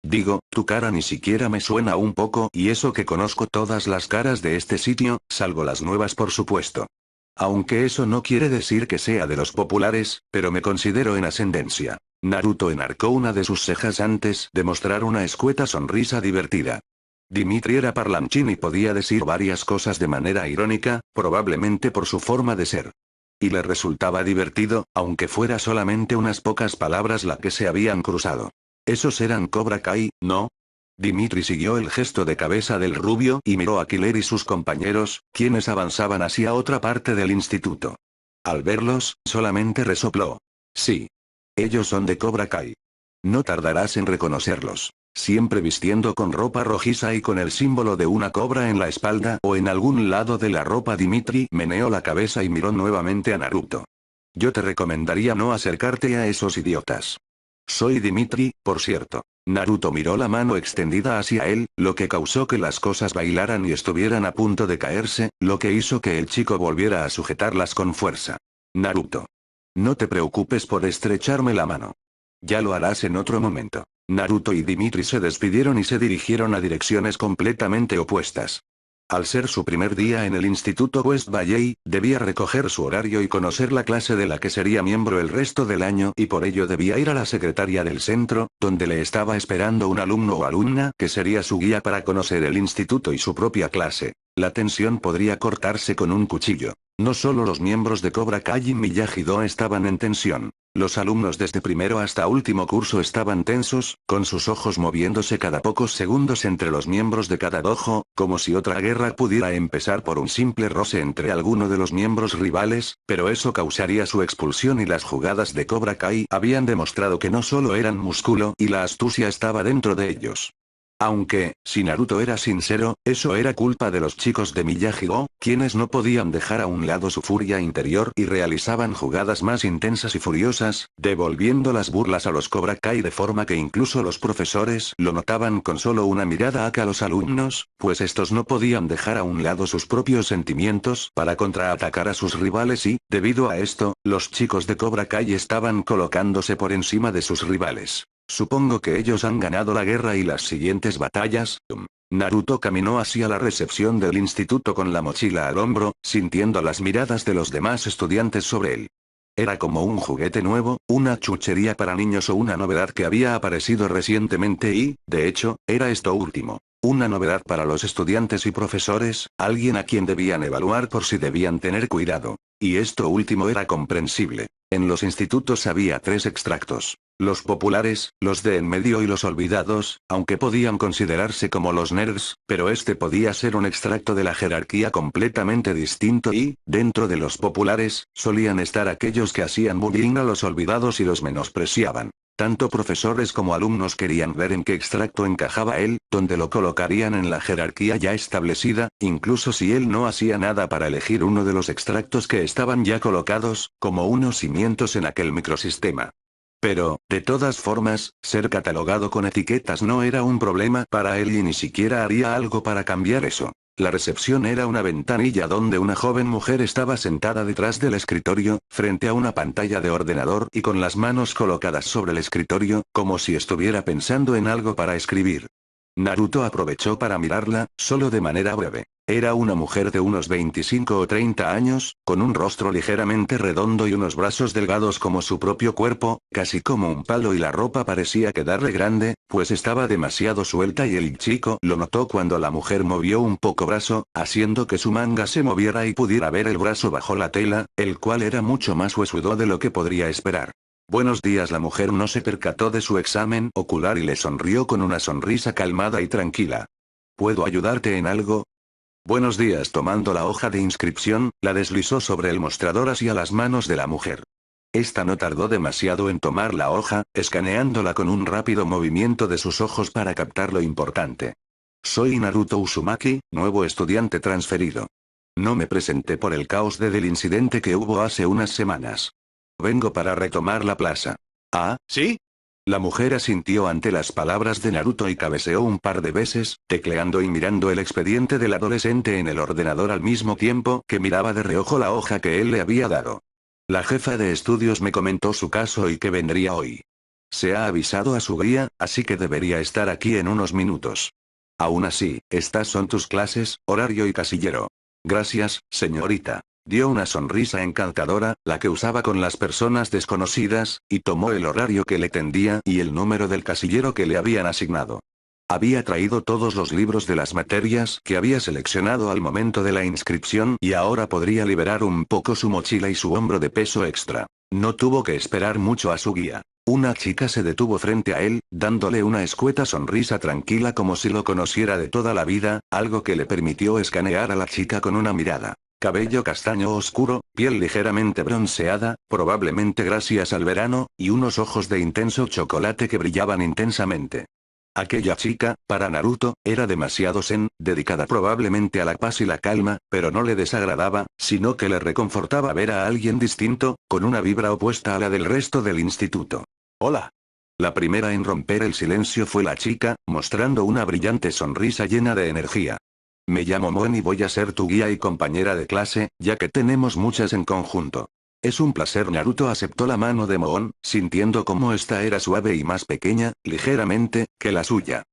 Digo, tu cara ni siquiera me suena un poco y eso que conozco todas las caras de este sitio, salvo las nuevas por supuesto. Aunque eso no quiere decir que sea de los populares, pero me considero en ascendencia. Naruto enarcó una de sus cejas antes de mostrar una escueta sonrisa divertida. Dimitri era parlanchín y podía decir varias cosas de manera irónica, probablemente por su forma de ser. Y le resultaba divertido, aunque fuera solamente unas pocas palabras las que se habían cruzado. Esos eran Cobra Kai, ¿no? Dimitri siguió el gesto de cabeza del rubio y miró a Killer y sus compañeros, quienes avanzaban hacia otra parte del instituto. Al verlos, solamente resopló. Sí. Ellos son de Cobra Kai. No tardarás en reconocerlos. Siempre vistiendo con ropa rojiza y con el símbolo de una cobra en la espalda o en algún lado de la ropa. Dimitri meneó la cabeza y miró nuevamente a Naruto. Yo te recomendaría no acercarte a esos idiotas. Soy Dimitri, por cierto. Naruto miró la mano extendida hacia él, lo que causó que las cosas bailaran y estuvieran a punto de caerse, lo que hizo que el chico volviera a sujetarlas con fuerza. Naruto. No te preocupes por estrecharme la mano. Ya lo harás en otro momento. Naruto y Dimitri se despidieron y se dirigieron a direcciones completamente opuestas. Al ser su primer día en el Instituto West Valley, debía recoger su horario y conocer la clase de la que sería miembro el resto del año y por ello debía ir a la secretaria del centro, donde le estaba esperando un alumno o alumna que sería su guía para conocer el instituto y su propia clase. La tensión podría cortarse con un cuchillo. No solo los miembros de Cobra Kai y Miyagi-Do estaban en tensión. Los alumnos desde primero hasta último curso estaban tensos, con sus ojos moviéndose cada pocos segundos entre los miembros de cada dojo, como si otra guerra pudiera empezar por un simple roce entre alguno de los miembros rivales, pero eso causaría su expulsión y las jugadas de Cobra Kai habían demostrado que no solo eran músculo y la astucia estaba dentro de ellos. Aunque, si Naruto era sincero, eso era culpa de los chicos de Miyagi-Do, quienes no podían dejar a un lado su furia interior y realizaban jugadas más intensas y furiosas, devolviendo las burlas a los Cobra Kai de forma que incluso los profesores lo notaban con solo una mirada a los alumnos, pues estos no podían dejar a un lado sus propios sentimientos para contraatacar a sus rivales y, debido a esto, los chicos de Cobra Kai estaban colocándose por encima de sus rivales. Supongo que ellos han ganado la guerra y las siguientes batallas. Naruto caminó hacia la recepción del instituto con la mochila al hombro, sintiendo las miradas de los demás estudiantes sobre él. Era como un juguete nuevo, una chuchería para niños o una novedad que había aparecido recientemente y, de hecho, era esto último. Una novedad para los estudiantes y profesores, alguien a quien debían evaluar por si debían tener cuidado. Y esto último era comprensible. En los institutos había 3 extractos. Los populares, los de en medio y los olvidados, aunque podían considerarse como los nerds, pero este podía ser un extracto de la jerarquía completamente distinto y, dentro de los populares, solían estar aquellos que hacían bullying a los olvidados y los menospreciaban. Tanto profesores como alumnos querían ver en qué extracto encajaba él, donde lo colocarían en la jerarquía ya establecida, incluso si él no hacía nada para elegir uno de los extractos que estaban ya colocados, como unos cimientos en aquel microsistema. Pero, de todas formas, ser catalogado con etiquetas no era un problema para él y ni siquiera haría algo para cambiar eso. La recepción era una ventanilla donde una joven mujer estaba sentada detrás del escritorio, frente a una pantalla de ordenador y con las manos colocadas sobre el escritorio, como si estuviera pensando en algo para escribir. Naruto aprovechó para mirarla, solo de manera breve. Era una mujer de unos 25 o 30 años, con un rostro ligeramente redondo y unos brazos delgados como su propio cuerpo, casi como un palo y la ropa parecía quedarle grande, pues estaba demasiado suelta y el chico lo notó cuando la mujer movió un poco brazo, haciendo que su manga se moviera y pudiera ver el brazo bajo la tela, el cual era mucho más huesudo de lo que podría esperar. Buenos días. La mujer no se percató de su examen ocular y le sonrió con una sonrisa calmada y tranquila. ¿Puedo ayudarte en algo? Buenos días. Tomando la hoja de inscripción, la deslizó sobre el mostrador hacia las manos de la mujer. Esta no tardó demasiado en tomar la hoja, escaneándola con un rápido movimiento de sus ojos para captar lo importante. Soy Naruto Uzumaki, nuevo estudiante transferido. No me presenté por el caos del incidente que hubo hace unas semanas. Vengo para retomar la plaza. ¿Ah, sí? La mujer asintió ante las palabras de Naruto y cabeceó un par de veces, tecleando y mirando el expediente del adolescente en el ordenador al mismo tiempo que miraba de reojo la hoja que él le había dado. La jefa de estudios me comentó su caso y que vendría hoy. Se ha avisado a su guía, así que debería estar aquí en unos minutos. Aún así, estas son tus clases, horario y casillero. Gracias, señorita. Dio una sonrisa encantadora, la que usaba con las personas desconocidas, y tomó el horario que le tendía y el número del casillero que le habían asignado. Había traído todos los libros de las materias que había seleccionado al momento de la inscripción y ahora podría liberar un poco su mochila y su hombro de peso extra. No tuvo que esperar mucho a su guía. Una chica se detuvo frente a él, dándole una escueta sonrisa tranquila como si lo conociera de toda la vida, algo que le permitió escanear a la chica con una mirada. Cabello castaño oscuro, piel ligeramente bronceada, probablemente gracias al verano, y unos ojos de intenso chocolate que brillaban intensamente. Aquella chica, para Naruto, era demasiado zen, dedicada probablemente a la paz y la calma, pero no le desagradaba, sino que le reconfortaba ver a alguien distinto, con una vibra opuesta a la del resto del instituto. Hola. La primera en romper el silencio fue la chica, mostrando una brillante sonrisa llena de energía. Me llamo Moen y voy a ser tu guía y compañera de clase, ya que tenemos muchas en conjunto. Es un placer. Naruto aceptó la mano de Moon, sintiendo como esta era suave y más pequeña, ligeramente, que la suya.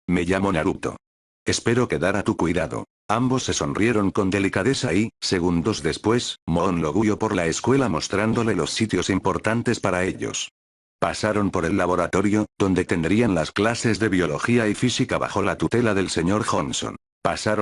Me llamo Naruto. Espero quedar a tu cuidado. Ambos se sonrieron con delicadeza y, segundos después, Moon lo guió por la escuela mostrándole los sitios importantes para ellos. Pasaron por el laboratorio, donde tendrían las clases de biología y física bajo la tutela del señor Johnson.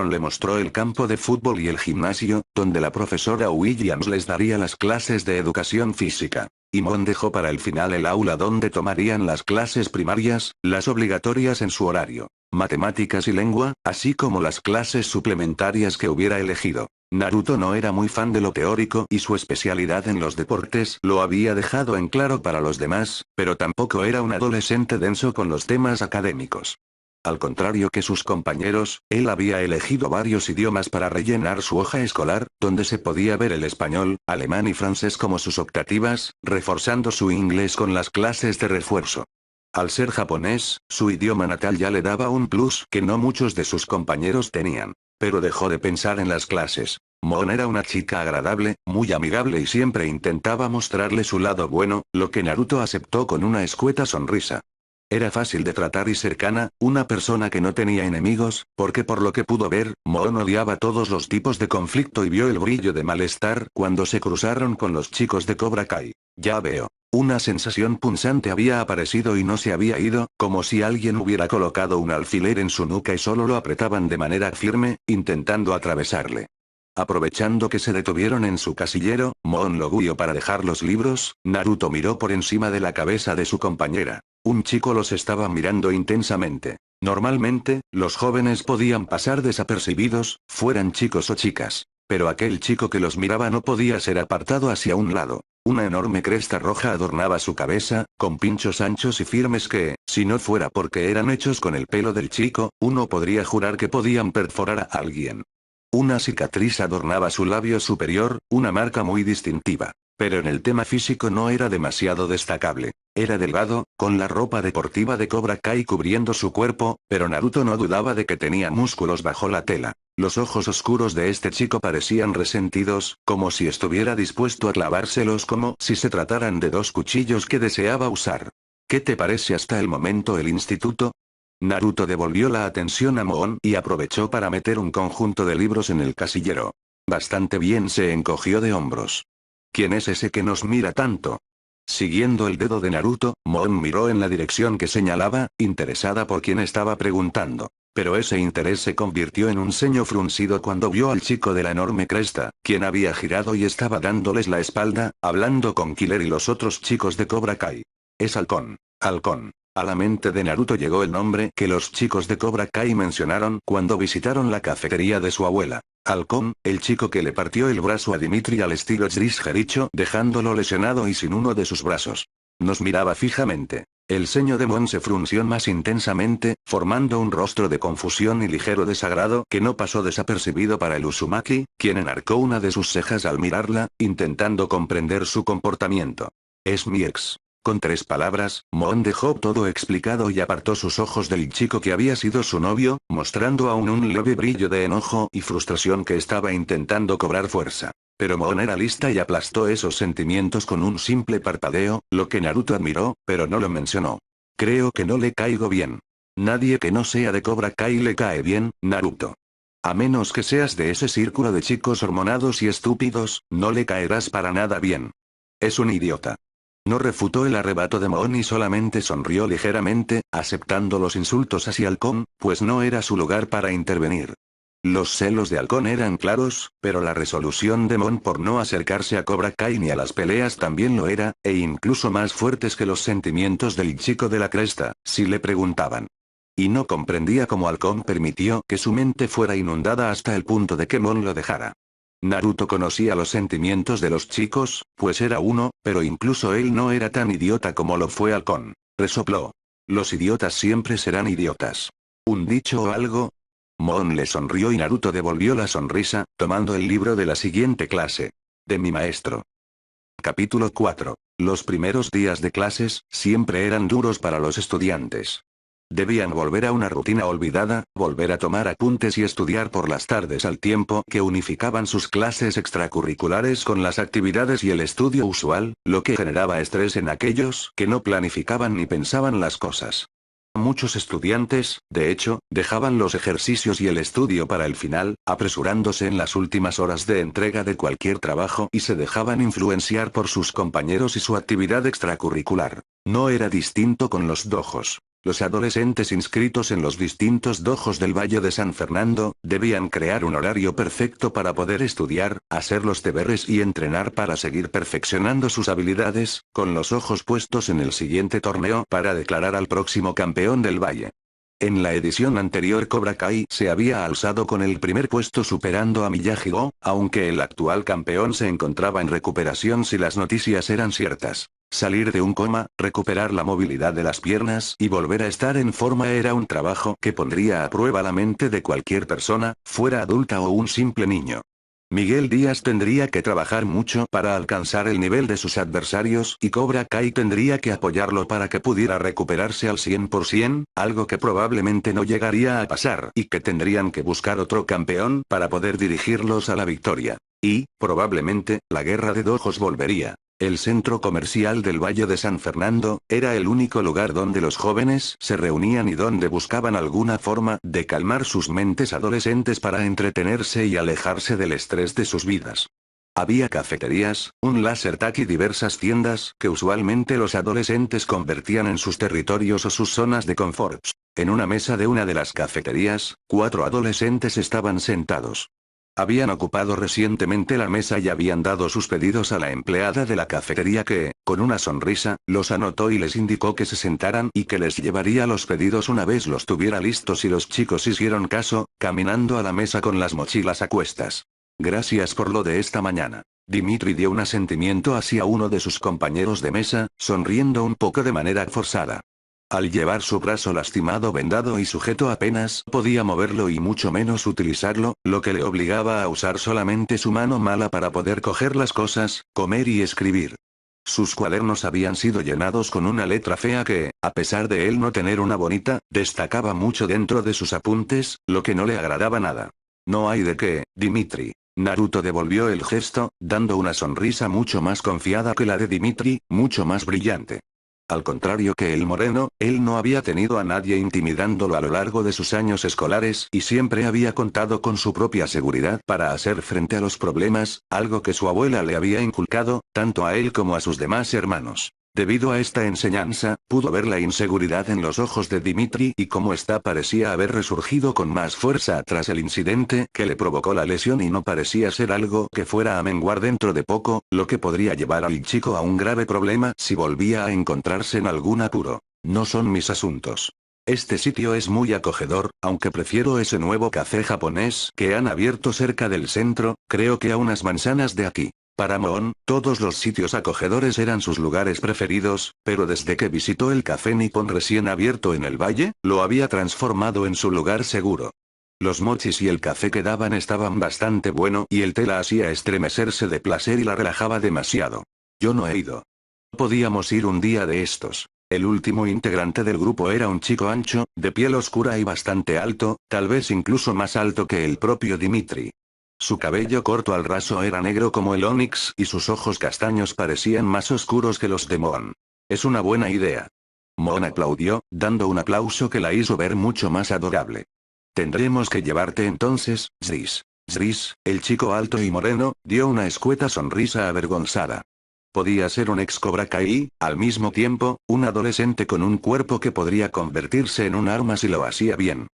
Le mostró el campo de fútbol y el gimnasio, donde la profesora Williams les daría las clases de educación física. Y Mon dejó para el final el aula donde tomarían las clases primarias, las obligatorias en su horario, matemáticas y lengua, así como las clases suplementarias que hubiera elegido. Naruto no era muy fan de lo teórico y su especialidad en los deportes lo había dejado en claro para los demás, pero tampoco era un adolescente denso con los temas académicos. Al contrario que sus compañeros, él había elegido varios idiomas para rellenar su hoja escolar, donde se podía ver el español, alemán y francés como sus optativas, reforzando su inglés con las clases de refuerzo. Al ser japonés, su idioma natal ya le daba un plus que no muchos de sus compañeros tenían. Pero dejó de pensar en las clases. Mon era una chica agradable, muy amigable y siempre intentaba mostrarle su lado bueno, lo que Naruto aceptó con una escueta sonrisa. Era fácil de tratar y cercana, una persona que no tenía enemigos, porque por lo que pudo ver, Moon odiaba todos los tipos de conflicto y vio el brillo de malestar cuando se cruzaron con los chicos de Cobra Kai. Ya veo. Una sensación punzante había aparecido y no se había ido, como si alguien hubiera colocado un alfiler en su nuca y solo lo apretaban de manera firme, intentando atravesarle. Aprovechando que se detuvieron en su casillero, Moon lo guió para dejar los libros. Naruto miró por encima de la cabeza de su compañera. Un chico los estaba mirando intensamente. Normalmente, los jóvenes podían pasar desapercibidos, fueran chicos o chicas. Pero aquel chico que los miraba no podía ser apartado hacia un lado. Una enorme cresta roja adornaba su cabeza, con pinchos anchos y firmes que, si no fuera porque eran hechos con el pelo del chico, uno podría jurar que podían perforar a alguien. Una cicatriz adornaba su labio superior, una marca muy distintiva. Pero en el tema físico no era demasiado destacable. Era delgado, con la ropa deportiva de Cobra Kai cubriendo su cuerpo, pero Naruto no dudaba de que tenía músculos bajo la tela. Los ojos oscuros de este chico parecían resentidos, como si estuviera dispuesto a clavárselos como si se trataran de dos cuchillos que deseaba usar. ¿Qué te parece hasta el momento el instituto? Naruto devolvió la atención a Moon y aprovechó para meter un conjunto de libros en el casillero. Bastante bien. Se encogió de hombros. ¿Quién es ese que nos mira tanto? Siguiendo el dedo de Naruto, Moon miró en la dirección que señalaba, interesada por quien estaba preguntando. Pero ese interés se convirtió en un ceño fruncido cuando vio al chico de la enorme cresta, quien había girado y estaba dándoles la espalda, hablando con Killer y los otros chicos de Cobra Kai. Es Halcón. Halcón. A la mente de Naruto llegó el nombre que los chicos de Cobra Kai mencionaron cuando visitaron la cafetería de su abuela. Halcón, el chico que le partió el brazo a Dimitri al estilo Chris Jericho, dejándolo lesionado y sin uno de sus brazos. Nos miraba fijamente. El ceño de Mon se frunció más intensamente, formando un rostro de confusión y ligero desagrado que no pasó desapercibido para el Uzumaki, quien enarcó una de sus cejas al mirarla, intentando comprender su comportamiento. Es mi ex. Con 3 palabras, Mon dejó todo explicado y apartó sus ojos del chico que había sido su novio, mostrando aún un leve brillo de enojo y frustración que estaba intentando cobrar fuerza. Pero Mon era lista y aplastó esos sentimientos con un simple parpadeo, lo que Naruto admiró, pero no lo mencionó. Creo que no le caigo bien. Nadie que no sea de Cobra Kai le cae bien, Naruto. A menos que seas de ese círculo de chicos hormonados y estúpidos, no le caerás para nada bien. Es un idiota. No refutó el arrebato de Mon y solamente sonrió ligeramente, aceptando los insultos hacia Halcón, pues no era su lugar para intervenir. Los celos de Halcón eran claros, pero la resolución de Mon por no acercarse a Cobra Kai ni a las peleas también lo era, e incluso más fuertes que los sentimientos del chico de la cresta, si le preguntaban. Y no comprendía cómo Halcón permitió que su mente fuera inundada hasta el punto de que Mon lo dejara. Naruto conocía los sentimientos de los chicos, pues era uno, pero incluso él no era tan idiota como lo fue Halcón. Resopló. Los idiotas siempre serán idiotas. ¿Un dicho o algo? Mon le sonrió y Naruto devolvió la sonrisa, tomando el libro de la siguiente clase. De mi maestro. Capítulo 4. Los primeros días de clases, siempre eran duros para los estudiantes. Debían volver a una rutina olvidada, volver a tomar apuntes y estudiar por las tardes al tiempo que unificaban sus clases extracurriculares con las actividades y el estudio usual, lo que generaba estrés en aquellos que no planificaban ni pensaban las cosas. Muchos estudiantes, de hecho, dejaban los ejercicios y el estudio para el final, apresurándose en las últimas horas de entrega de cualquier trabajo y se dejaban influenciar por sus compañeros y su actividad extracurricular. No era distinto con los dojos. Los adolescentes inscritos en los distintos dojos del Valle de San Fernando, debían crear un horario perfecto para poder estudiar, hacer los deberes y entrenar para seguir perfeccionando sus habilidades, con los ojos puestos en el siguiente torneo para declarar al próximo campeón del Valle. En la edición anterior Cobra Kai se había alzado con el primer puesto superando a Miyagi-Do, aunque el actual campeón se encontraba en recuperación si las noticias eran ciertas. Salir de un coma, recuperar la movilidad de las piernas y volver a estar en forma era un trabajo que pondría a prueba la mente de cualquier persona, fuera adulta o un simple niño. Miguel Díaz tendría que trabajar mucho para alcanzar el nivel de sus adversarios y Cobra Kai tendría que apoyarlo para que pudiera recuperarse al 100%, algo que probablemente no llegaría a pasar y que tendrían que buscar otro campeón para poder dirigirlos a la victoria. Y, probablemente, la guerra de dojos volvería. El centro comercial del Valle de San Fernando, era el único lugar donde los jóvenes se reunían y donde buscaban alguna forma de calmar sus mentes adolescentes para entretenerse y alejarse del estrés de sus vidas. Había cafeterías, un laser tag y diversas tiendas que usualmente los adolescentes convertían en sus territorios o sus zonas de confort. En una mesa de una de las cafeterías, 4 adolescentes estaban sentados. Habían ocupado recientemente la mesa y habían dado sus pedidos a la empleada de la cafetería que, con una sonrisa, los anotó y les indicó que se sentaran y que les llevaría los pedidos una vez los tuviera listos y los chicos hicieron caso, caminando a la mesa con las mochilas a cuestas. Gracias por lo de esta mañana. Dimitri dio un asentimiento hacia uno de sus compañeros de mesa, sonriendo un poco de manera forzada. Al llevar su brazo lastimado vendado y sujeto apenas podía moverlo y mucho menos utilizarlo, lo que le obligaba a usar solamente su mano mala para poder coger las cosas, comer y escribir. Sus cuadernos habían sido llenados con una letra fea que, a pesar de él no tener una bonita, destacaba mucho dentro de sus apuntes, lo que no le agradaba nada. No hay de qué, Dimitri. Naruto devolvió el gesto, dando una sonrisa mucho más confiada que la de Dimitri, mucho más brillante. Al contrario que el moreno, él no había tenido a nadie intimidándolo a lo largo de sus años escolares y siempre había contado con su propia seguridad para hacer frente a los problemas, algo que su abuela le había inculcado, tanto a él como a sus demás hermanos. Debido a esta enseñanza, pudo ver la inseguridad en los ojos de Dimitri y cómo ésta parecía haber resurgido con más fuerza tras el incidente que le provocó la lesión y no parecía ser algo que fuera a menguar dentro de poco, lo que podría llevar al chico a un grave problema si volvía a encontrarse en algún apuro. No son mis asuntos. Este sitio es muy acogedor, aunque prefiero ese nuevo café japonés que han abierto cerca del centro, creo que a unas manzanas de aquí. Para Moon, todos los sitios acogedores eran sus lugares preferidos, pero desde que visitó el café Nippon recién abierto en el valle, lo había transformado en su lugar seguro. Los mochis y el café que daban estaban bastante bueno y el té la hacía estremecerse de placer y la relajaba demasiado. Yo no he ido. Podíamos ir un día de estos. El último integrante del grupo era un chico ancho, de piel oscura y bastante alto, tal vez incluso más alto que el propio Dimitri. Su cabello corto al raso era negro como el onix y sus ojos castaños parecían más oscuros que los de Moon. Es una buena idea. Moon aplaudió, dando un aplauso que la hizo ver mucho más adorable. Tendremos que llevarte entonces, Zris. Zris, el chico alto y moreno, dio una escueta sonrisa avergonzada. Podía ser un ex Cobra Kai, al mismo tiempo, un adolescente con un cuerpo que podría convertirse en un arma si lo hacía bien.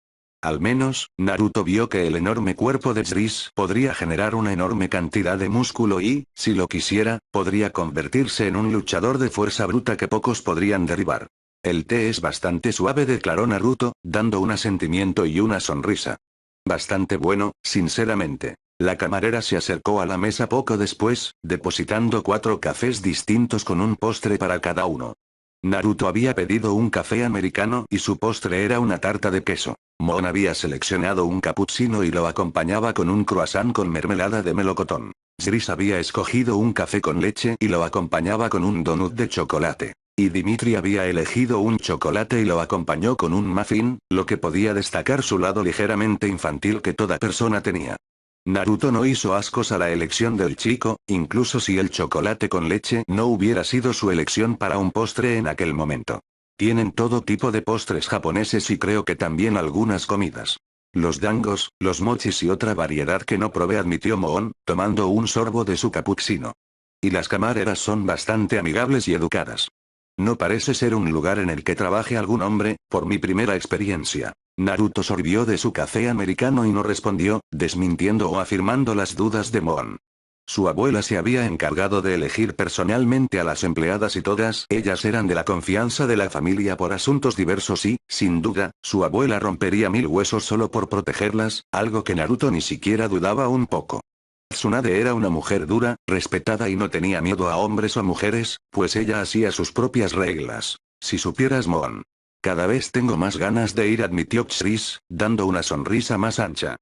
Al menos, Naruto vio que el enorme cuerpo de Zris podría generar una enorme cantidad de músculo y, si lo quisiera, podría convertirse en un luchador de fuerza bruta que pocos podrían derribar. El té es bastante suave, declaró Naruto, dando un asentimiento y una sonrisa. Bastante bueno, sinceramente. La camarera se acercó a la mesa poco después, depositando 4 cafés distintos con un postre para cada uno. Naruto había pedido un café americano y su postre era una tarta de queso. Moon había seleccionado un cappuccino y lo acompañaba con un croissant con mermelada de melocotón. Zris había escogido un café con leche y lo acompañaba con un donut de chocolate. Y Dimitri había elegido un chocolate y lo acompañó con un muffin, lo que podía destacar su lado ligeramente infantil que toda persona tenía. Naruto no hizo ascos a la elección del chico, incluso si el chocolate con leche no hubiera sido su elección para un postre en aquel momento. Tienen todo tipo de postres japoneses y creo que también algunas comidas. Los dangos, los mochis y otra variedad que no probé, admitió Moon, tomando un sorbo de su cappuccino. Y las camareras son bastante amigables y educadas. No parece ser un lugar en el que trabaje algún hombre, por mi primera experiencia. Naruto sorbió de su café americano y no respondió, desmintiendo o afirmando las dudas de Moon. Su abuela se había encargado de elegir personalmente a las empleadas y todas ellas eran de la confianza de la familia por asuntos diversos y, sin duda, su abuela rompería 1000 huesos solo por protegerlas, algo que Naruto ni siquiera dudaba un poco. Tsunade era una mujer dura, respetada y no tenía miedo a hombres o mujeres, pues ella hacía sus propias reglas. Si supieras, Moon. Cada vez tengo más ganas de ir, admitió Zris, dando una sonrisa más ancha.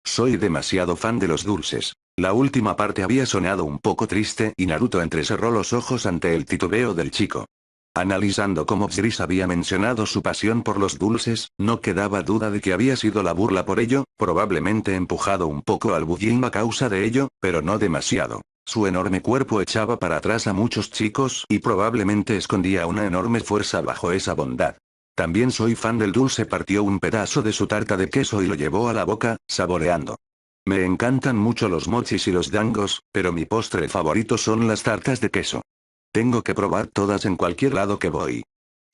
Soy demasiado fan de los dulces. La última parte había sonado un poco triste y Naruto entrecerró los ojos ante el titubeo del chico. Analizando cómo Zris había mencionado su pasión por los dulces, no quedaba duda de que había sido la burla por ello, probablemente empujado un poco al bullying a causa de ello, pero no demasiado. Su enorme cuerpo echaba para atrás a muchos chicos y probablemente escondía una enorme fuerza bajo esa bondad. También soy fan del dulce, partió un pedazo de su tarta de queso y lo llevó a la boca, saboreando. Me encantan mucho los mochis y los dangos, pero mi postre favorito son las tartas de queso. Tengo que probar todas en cualquier lado que voy.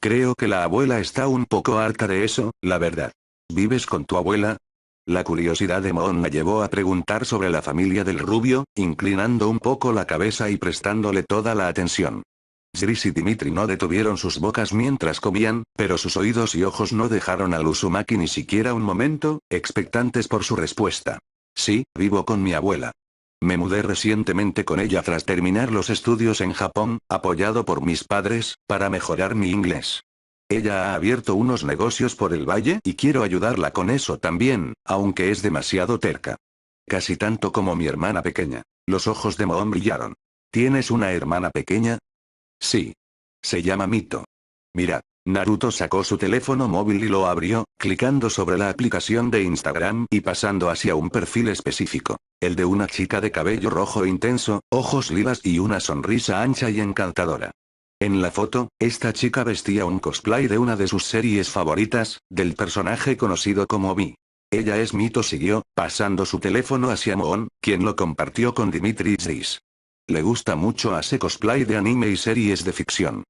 Creo que la abuela está un poco harta de eso, la verdad. ¿Vives con tu abuela? La curiosidad de Moon la llevó a preguntar sobre la familia del rubio, inclinando un poco la cabeza y prestándole toda la atención. Zris y Dimitri no detuvieron sus bocas mientras comían, pero sus oídos y ojos no dejaron al Uzumaki ni siquiera un momento, expectantes por su respuesta. Sí, vivo con mi abuela. Me mudé recientemente con ella tras terminar los estudios en Japón, apoyado por mis padres, para mejorar mi inglés. Ella ha abierto unos negocios por el valle y quiero ayudarla con eso también, aunque es demasiado terca. Casi tanto como mi hermana pequeña. Los ojos de Moon brillaron. ¿Tienes una hermana pequeña? Sí. Se llama Mito. Mira. Naruto sacó su teléfono móvil y lo abrió, clicando sobre la aplicación de Instagram y pasando hacia un perfil específico. El de una chica de cabello rojo intenso, ojos lilas y una sonrisa ancha y encantadora. En la foto, esta chica vestía un cosplay de una de sus series favoritas, del personaje conocido como Vi. Ella es Mito, siguió, pasando su teléfono hacia Moon, quien lo compartió con Dimitri Zris. Le gusta mucho hacer cosplay de anime y series de ficción.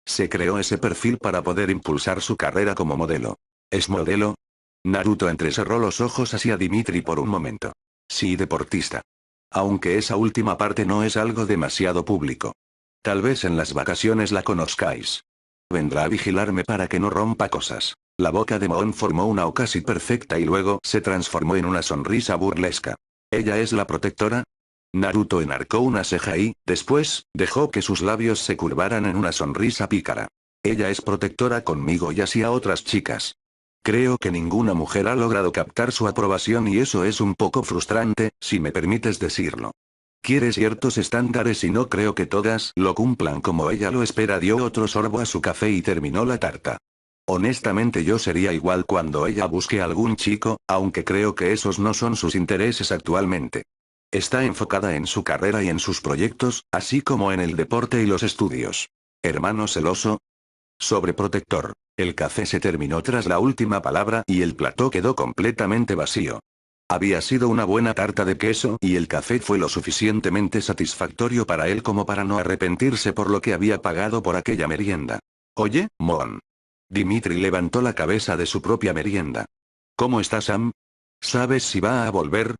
Se creó ese perfil para poder impulsar su carrera como modelo. ¿Es modelo? Naruto entrecerró los ojos hacia Dimitri por un momento. Sí, deportista. Aunque esa última parte no es algo demasiado público. Tal vez en las vacaciones la conozcáis. Vendrá a vigilarme para que no rompa cosas. La boca de Moon formó una O casi perfecta y luego se transformó en una sonrisa burlesca. ¿Ella es la protectora? Naruto enarcó una ceja y, después, dejó que sus labios se curvaran en una sonrisa pícara. Ella es protectora conmigo y hacia otras chicas. Creo que ninguna mujer ha logrado captar su aprobación y eso es un poco frustrante, si me permites decirlo. Quiere ciertos estándares y no creo que todas lo cumplan como ella lo espera. Dio otro sorbo a su café y terminó la tarta. Honestamente yo sería igual cuando ella busque a algún chico, aunque creo que esos no son sus intereses actualmente. Está enfocada en su carrera y en sus proyectos, así como en el deporte y los estudios. Hermano celoso. Sobreprotector. El café se terminó tras la última palabra y el plató quedó completamente vacío. Había sido una buena tarta de queso y el café fue lo suficientemente satisfactorio para él como para no arrepentirse por lo que había pagado por aquella merienda. Oye, Mon. Dimitri levantó la cabeza de su propia merienda. ¿Cómo está Sam? ¿Sabes si va a volver?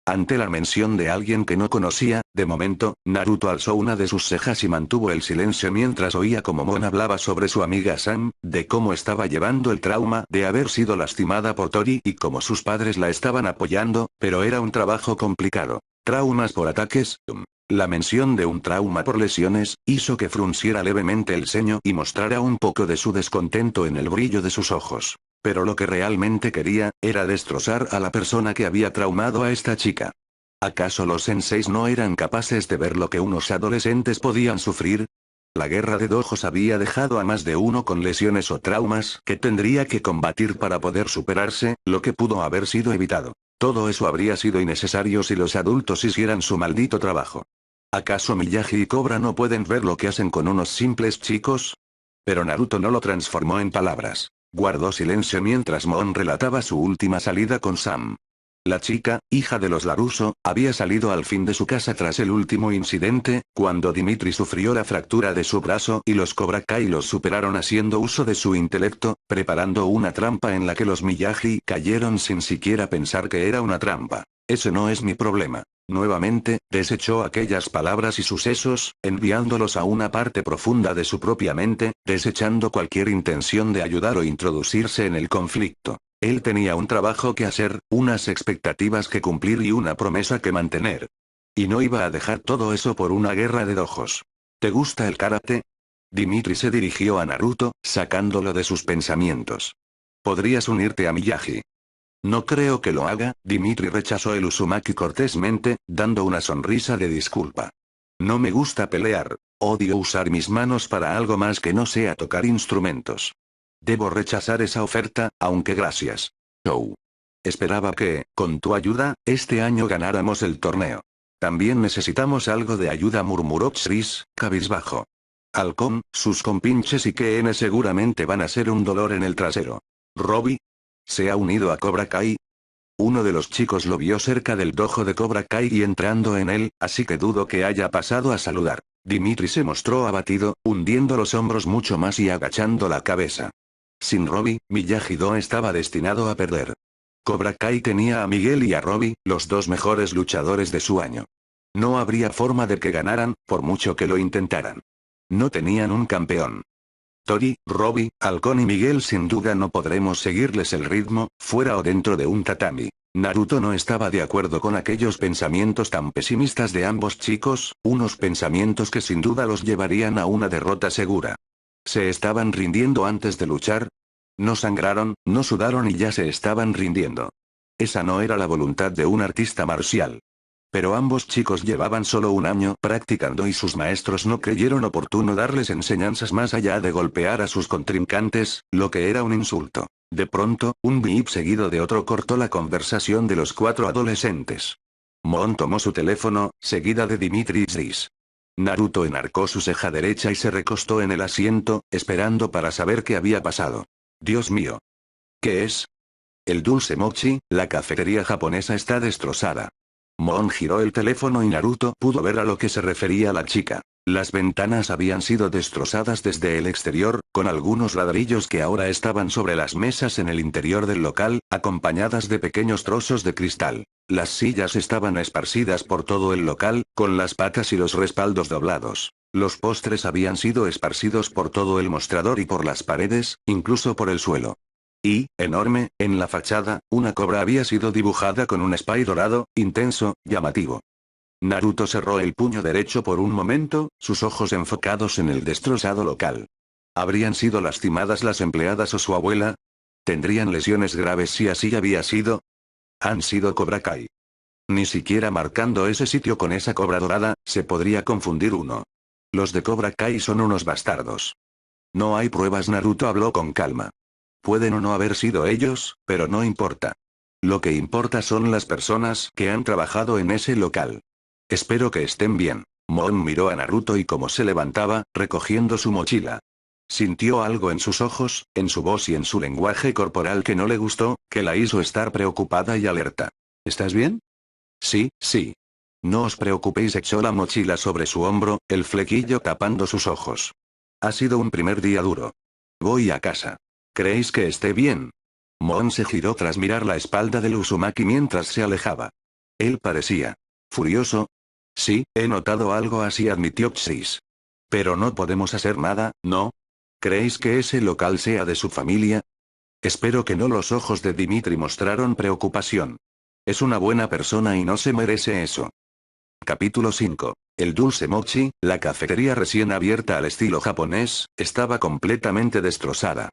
Ante la mención de alguien que no conocía, de momento, Naruto alzó una de sus cejas y mantuvo el silencio mientras oía como Mon hablaba sobre su amiga Sam, de cómo estaba llevando el trauma de haber sido lastimada por Tori y cómo sus padres la estaban apoyando, pero era un trabajo complicado. Traumas por ataques. La mención de un trauma por lesiones, hizo que frunciera levemente el ceño y mostrara un poco de su descontento en el brillo de sus ojos. Pero lo que realmente quería, era destrozar a la persona que había traumado a esta chica. ¿Acaso los senseis no eran capaces de ver lo que unos adolescentes podían sufrir? La guerra de dojos había dejado a más de uno con lesiones o traumas que tendría que combatir para poder superarse, lo que pudo haber sido evitado. Todo eso habría sido innecesario si los adultos hicieran su maldito trabajo. ¿Acaso Miyagi y Cobra no pueden ver lo que hacen con unos simples chicos? Pero Naruto no lo transformó en palabras. Guardó silencio mientras Mon relataba su última salida con Sam. La chica, hija de los Laruso, había salido al fin de su casa tras el último incidente, cuando Dimitri sufrió la fractura de su brazo y los Cobra Kai los superaron haciendo uso de su intelecto, preparando una trampa en la que los Miyagi cayeron sin siquiera pensar que era una trampa. Ese no es mi problema. Nuevamente, desechó aquellas palabras y sucesos, enviándolos a una parte profunda de su propia mente, desechando cualquier intención de ayudar o introducirse en el conflicto. Él tenía un trabajo que hacer, unas expectativas que cumplir y una promesa que mantener. Y no iba a dejar todo eso por una guerra de dojos. ¿Te gusta el karate? Dimitri se dirigió a Naruto, sacándolo de sus pensamientos. ¿Podrías unirte a Miyagi? No creo que lo haga. Dimitri rechazó el Uzumaki cortésmente, dando una sonrisa de disculpa. No me gusta pelear. Odio usar mis manos para algo más que no sea tocar instrumentos. Debo rechazar esa oferta, aunque gracias. Oh. Esperaba que, con tu ayuda, este año ganáramos el torneo. También necesitamos algo de ayuda, murmuró Chris, cabizbajo. Halcón, sus compinches y Kn seguramente van a ser un dolor en el trasero. Robbie. ¿Se ha unido a Cobra Kai? Uno de los chicos lo vio cerca del dojo de Cobra Kai y entrando en él, así que dudo que haya pasado a saludar. Dimitri se mostró abatido, hundiendo los hombros mucho más y agachando la cabeza. Sin Robbie, Miyagi-Do estaba destinado a perder. Cobra Kai tenía a Miguel y a Robbie, los dos mejores luchadores de su año. No habría forma de que ganaran, por mucho que lo intentaran. No tenían un campeón. Tori, Robbie, Halcón y Miguel sin duda no podremos seguirles el ritmo, fuera o dentro de un tatami. Naruto no estaba de acuerdo con aquellos pensamientos tan pesimistas de ambos chicos, unos pensamientos que sin duda los llevarían a una derrota segura. ¿Se estaban rindiendo antes de luchar? No sangraron, no sudaron y ya se estaban rindiendo. Esa no era la voluntad de un artista marcial. Pero ambos chicos llevaban solo un año practicando y sus maestros no creyeron oportuno darles enseñanzas más allá de golpear a sus contrincantes, lo que era un insulto. De pronto, un bip seguido de otro cortó la conversación de los cuatro adolescentes. Mon tomó su teléfono, seguida de Dimitri Zis. Naruto enarcó su ceja derecha y se recostó en el asiento, esperando para saber qué había pasado. Dios mío. ¿Qué es? El dulce mochi, la cafetería japonesa está destrozada. Mon giró el teléfono y Naruto pudo ver a lo que se refería la chica. Las ventanas habían sido destrozadas desde el exterior, con algunos ladrillos que ahora estaban sobre las mesas en el interior del local, acompañadas de pequeños trozos de cristal. Las sillas estaban esparcidas por todo el local, con las patas y los respaldos doblados. Los postres habían sido esparcidos por todo el mostrador y por las paredes, incluso por el suelo. Y, enorme, en la fachada, una cobra había sido dibujada con un spray dorado, intenso, llamativo. Naruto cerró el puño derecho por un momento, sus ojos enfocados en el destrozado local. ¿Habrían sido lastimadas las empleadas o su abuela? ¿Tendrían lesiones graves si así había sido? Han sido Cobra Kai. Ni siquiera marcando ese sitio con esa cobra dorada, se podría confundir uno. Los de Cobra Kai son unos bastardos. No hay pruebas, Naruto habló con calma. Pueden o no haber sido ellos, pero no importa. Lo que importa son las personas que han trabajado en ese local. Espero que estén bien. Mon miró a Naruto y como se levantaba, recogiendo su mochila. Sintió algo en sus ojos, en su voz y en su lenguaje corporal que no le gustó, que la hizo estar preocupada y alerta. ¿Estás bien? Sí, sí. No os preocupéis, echó la mochila sobre su hombro, el flequillo tapando sus ojos. Ha sido un primer día duro. Voy a casa. ¿Creéis que esté bien? Mon se giró tras mirar la espalda del Uzumaki mientras se alejaba. Él parecía furioso. Sí, he notado algo así, admitió Chis. Pero no podemos hacer nada, ¿no? ¿Creéis que ese local sea de su familia? Espero que no. Los ojos de Dimitri mostraron preocupación. Es una buena persona y no se merece eso. Capítulo 5. El dulce mochi, la cafetería recién abierta al estilo japonés, estaba completamente destrozada.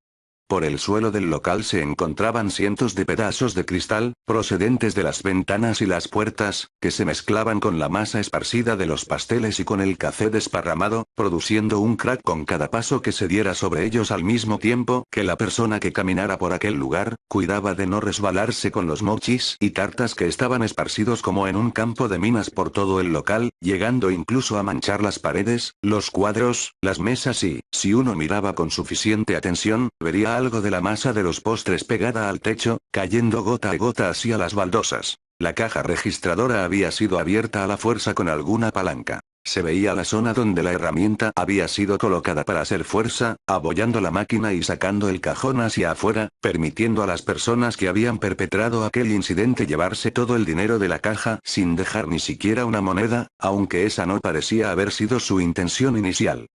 Por el suelo del local se encontraban cientos de pedazos de cristal, procedentes de las ventanas y las puertas, que se mezclaban con la masa esparcida de los pasteles y con el café desparramado, produciendo un crack con cada paso que se diera sobre ellos, al mismo tiempo que la persona que caminara por aquel lugar, cuidaba de no resbalarse con los mochis y tartas que estaban esparcidos como en un campo de minas por todo el local, llegando incluso a manchar las paredes, los cuadros, las mesas y, si uno miraba con suficiente atención, vería algo de la masa de los postres pegada al techo, cayendo gota a gota hacia las baldosas. La caja registradora había sido abierta a la fuerza con alguna palanca. Se veía la zona donde la herramienta había sido colocada para hacer fuerza, apoyando la máquina y sacando el cajón hacia afuera, permitiendo a las personas que habían perpetrado aquel incidente llevarse todo el dinero de la caja sin dejar ni siquiera una moneda, aunque esa no parecía haber sido su intención inicial.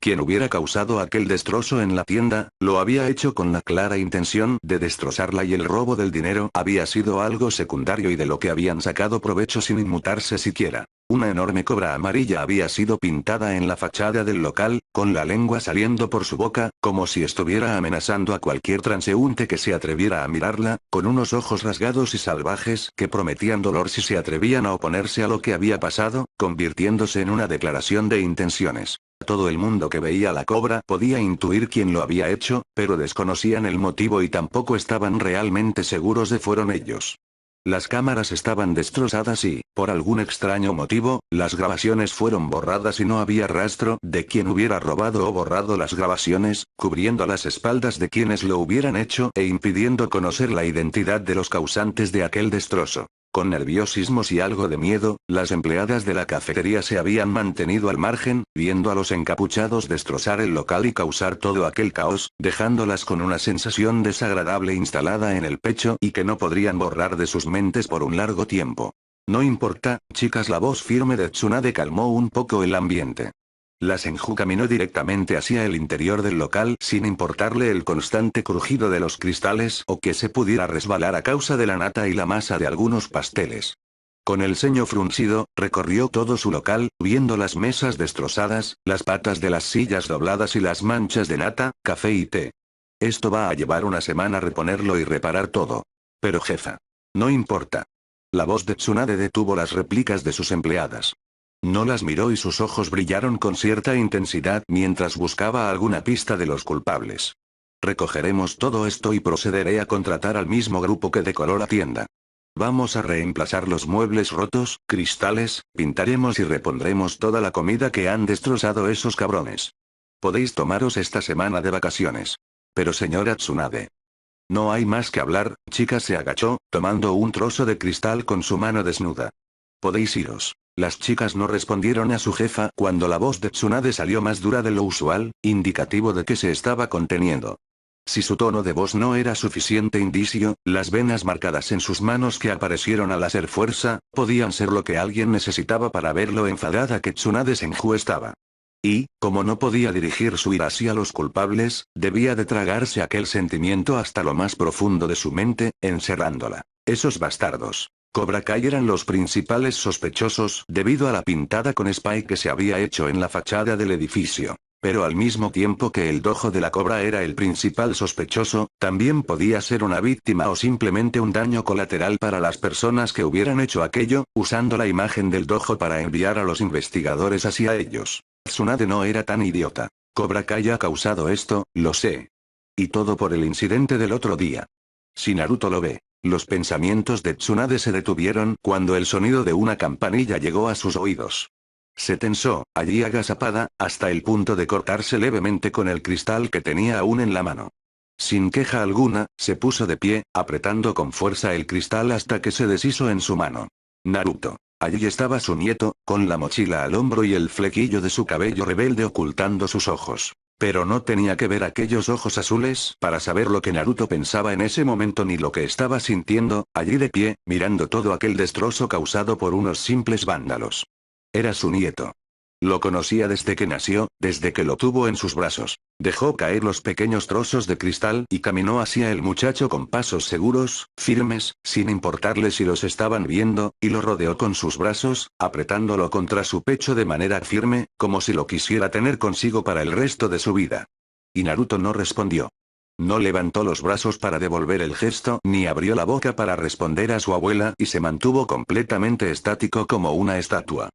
Quien hubiera causado aquel destrozo en la tienda, lo había hecho con la clara intención de destrozarla, y el robo del dinero había sido algo secundario y de lo que habían sacado provecho sin inmutarse siquiera. Una enorme cobra amarilla había sido pintada en la fachada del local, con la lengua saliendo por su boca, como si estuviera amenazando a cualquier transeúnte que se atreviera a mirarla, con unos ojos rasgados y salvajes que prometían dolor si se atrevían a oponerse a lo que había pasado, convirtiéndose en una declaración de intenciones. Todo el mundo que veía la cobra podía intuir quién lo había hecho, pero desconocían el motivo y tampoco estaban realmente seguros de fueron ellos. Las cámaras estaban destrozadas y, por algún extraño motivo, las grabaciones fueron borradas y no había rastro de quien hubiera robado o borrado las grabaciones, cubriendo las espaldas de quienes lo hubieran hecho e impidiendo conocer la identidad de los causantes de aquel destrozo. Con nerviosismos y algo de miedo, las empleadas de la cafetería se habían mantenido al margen, viendo a los encapuchados destrozar el local y causar todo aquel caos, dejándolas con una sensación desagradable instalada en el pecho y que no podrían borrar de sus mentes por un largo tiempo. No importa, chicas, la voz firme de Tsunade calmó un poco el ambiente. La Senju caminó directamente hacia el interior del local sin importarle el constante crujido de los cristales o que se pudiera resbalar a causa de la nata y la masa de algunos pasteles. Con el ceño fruncido, recorrió todo su local, viendo las mesas destrozadas, las patas de las sillas dobladas y las manchas de nata, café y té. Esto va a llevar una semana reponerlo y reparar todo. Pero jefa. No importa. La voz de Tsunade detuvo las réplicas de sus empleadas. No las miró y sus ojos brillaron con cierta intensidad mientras buscaba alguna pista de los culpables. Recogeremos todo esto y procederé a contratar al mismo grupo que decoró la tienda. Vamos a reemplazar los muebles rotos, cristales, pintaremos y repondremos toda la comida que han destrozado esos cabrones. Podéis tomaros esta semana de vacaciones. Pero señora Tsunade. No hay más que hablar. Chica se agachó, tomando un trozo de cristal con su mano desnuda. Podéis iros. Las chicas no respondieron a su jefa cuando la voz de Tsunade salió más dura de lo usual, indicativo de que se estaba conteniendo. Si su tono de voz no era suficiente indicio, las venas marcadas en sus manos que aparecieron al hacer fuerza, podían ser lo que alguien necesitaba para ver lo enfadada que Tsunade Senju estaba. Y, como no podía dirigir su ira hacia los culpables, debía de tragarse aquel sentimiento hasta lo más profundo de su mente, encerrándola. Esos bastardos. Cobra Kai eran los principales sospechosos debido a la pintada con Spike que se había hecho en la fachada del edificio. Pero al mismo tiempo que el dojo de la Cobra era el principal sospechoso, también podía ser una víctima o simplemente un daño colateral para las personas que hubieran hecho aquello, usando la imagen del dojo para enviar a los investigadores hacia ellos. Tsunade no era tan idiota. Cobra Kai ha causado esto, lo sé. Y todo por el incidente del otro día. Si Naruto lo ve. Los pensamientos de Tsunade se detuvieron cuando el sonido de una campanilla llegó a sus oídos. Se tensó, allí agazapada, hasta el punto de cortarse levemente con el cristal que tenía aún en la mano. Sin queja alguna, se puso de pie, apretando con fuerza el cristal hasta que se deshizo en su mano. Naruto. Allí estaba su nieto, con la mochila al hombro y el flequillo de su cabello rebelde ocultando sus ojos. Pero no tenía que ver aquellos ojos azules para saber lo que Naruto pensaba en ese momento ni lo que estaba sintiendo, allí de pie, mirando todo aquel destrozo causado por unos simples vándalos. Era su nieto. Lo conocía desde que nació, desde que lo tuvo en sus brazos. Dejó caer los pequeños trozos de cristal y caminó hacia el muchacho con pasos seguros, firmes, sin importarle si los estaban viendo, y lo rodeó con sus brazos, apretándolo contra su pecho de manera firme, como si lo quisiera tener consigo para el resto de su vida. Y Naruto no respondió. No levantó los brazos para devolver el gesto, ni abrió la boca para responder a su abuela y se mantuvo completamente estático como una estatua.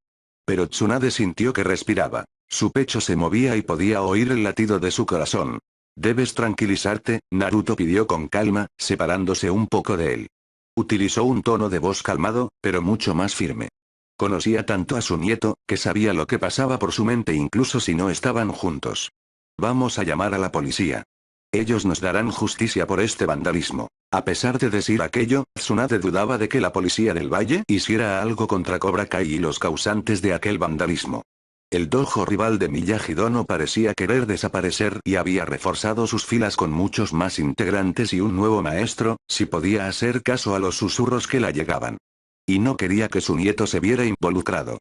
Pero Tsunade sintió que respiraba. Su pecho se movía y podía oír el latido de su corazón. Debes tranquilizarte, Naruto pidió con calma, separándose un poco de él. Utilizó un tono de voz calmado, pero mucho más firme. Conocía tanto a su nieto, que sabía lo que pasaba por su mente incluso si no estaban juntos. Vamos a llamar a la policía. Ellos nos darán justicia por este vandalismo. A pesar de decir aquello, Tsunade dudaba de que la policía del valle hiciera algo contra Cobra Kai y los causantes de aquel vandalismo. El dojo rival de Miyagi-Do parecía querer desaparecer y había reforzado sus filas con muchos más integrantes y un nuevo maestro, si podía hacer caso a los susurros que la llegaban. Y no quería que su nieto se viera involucrado.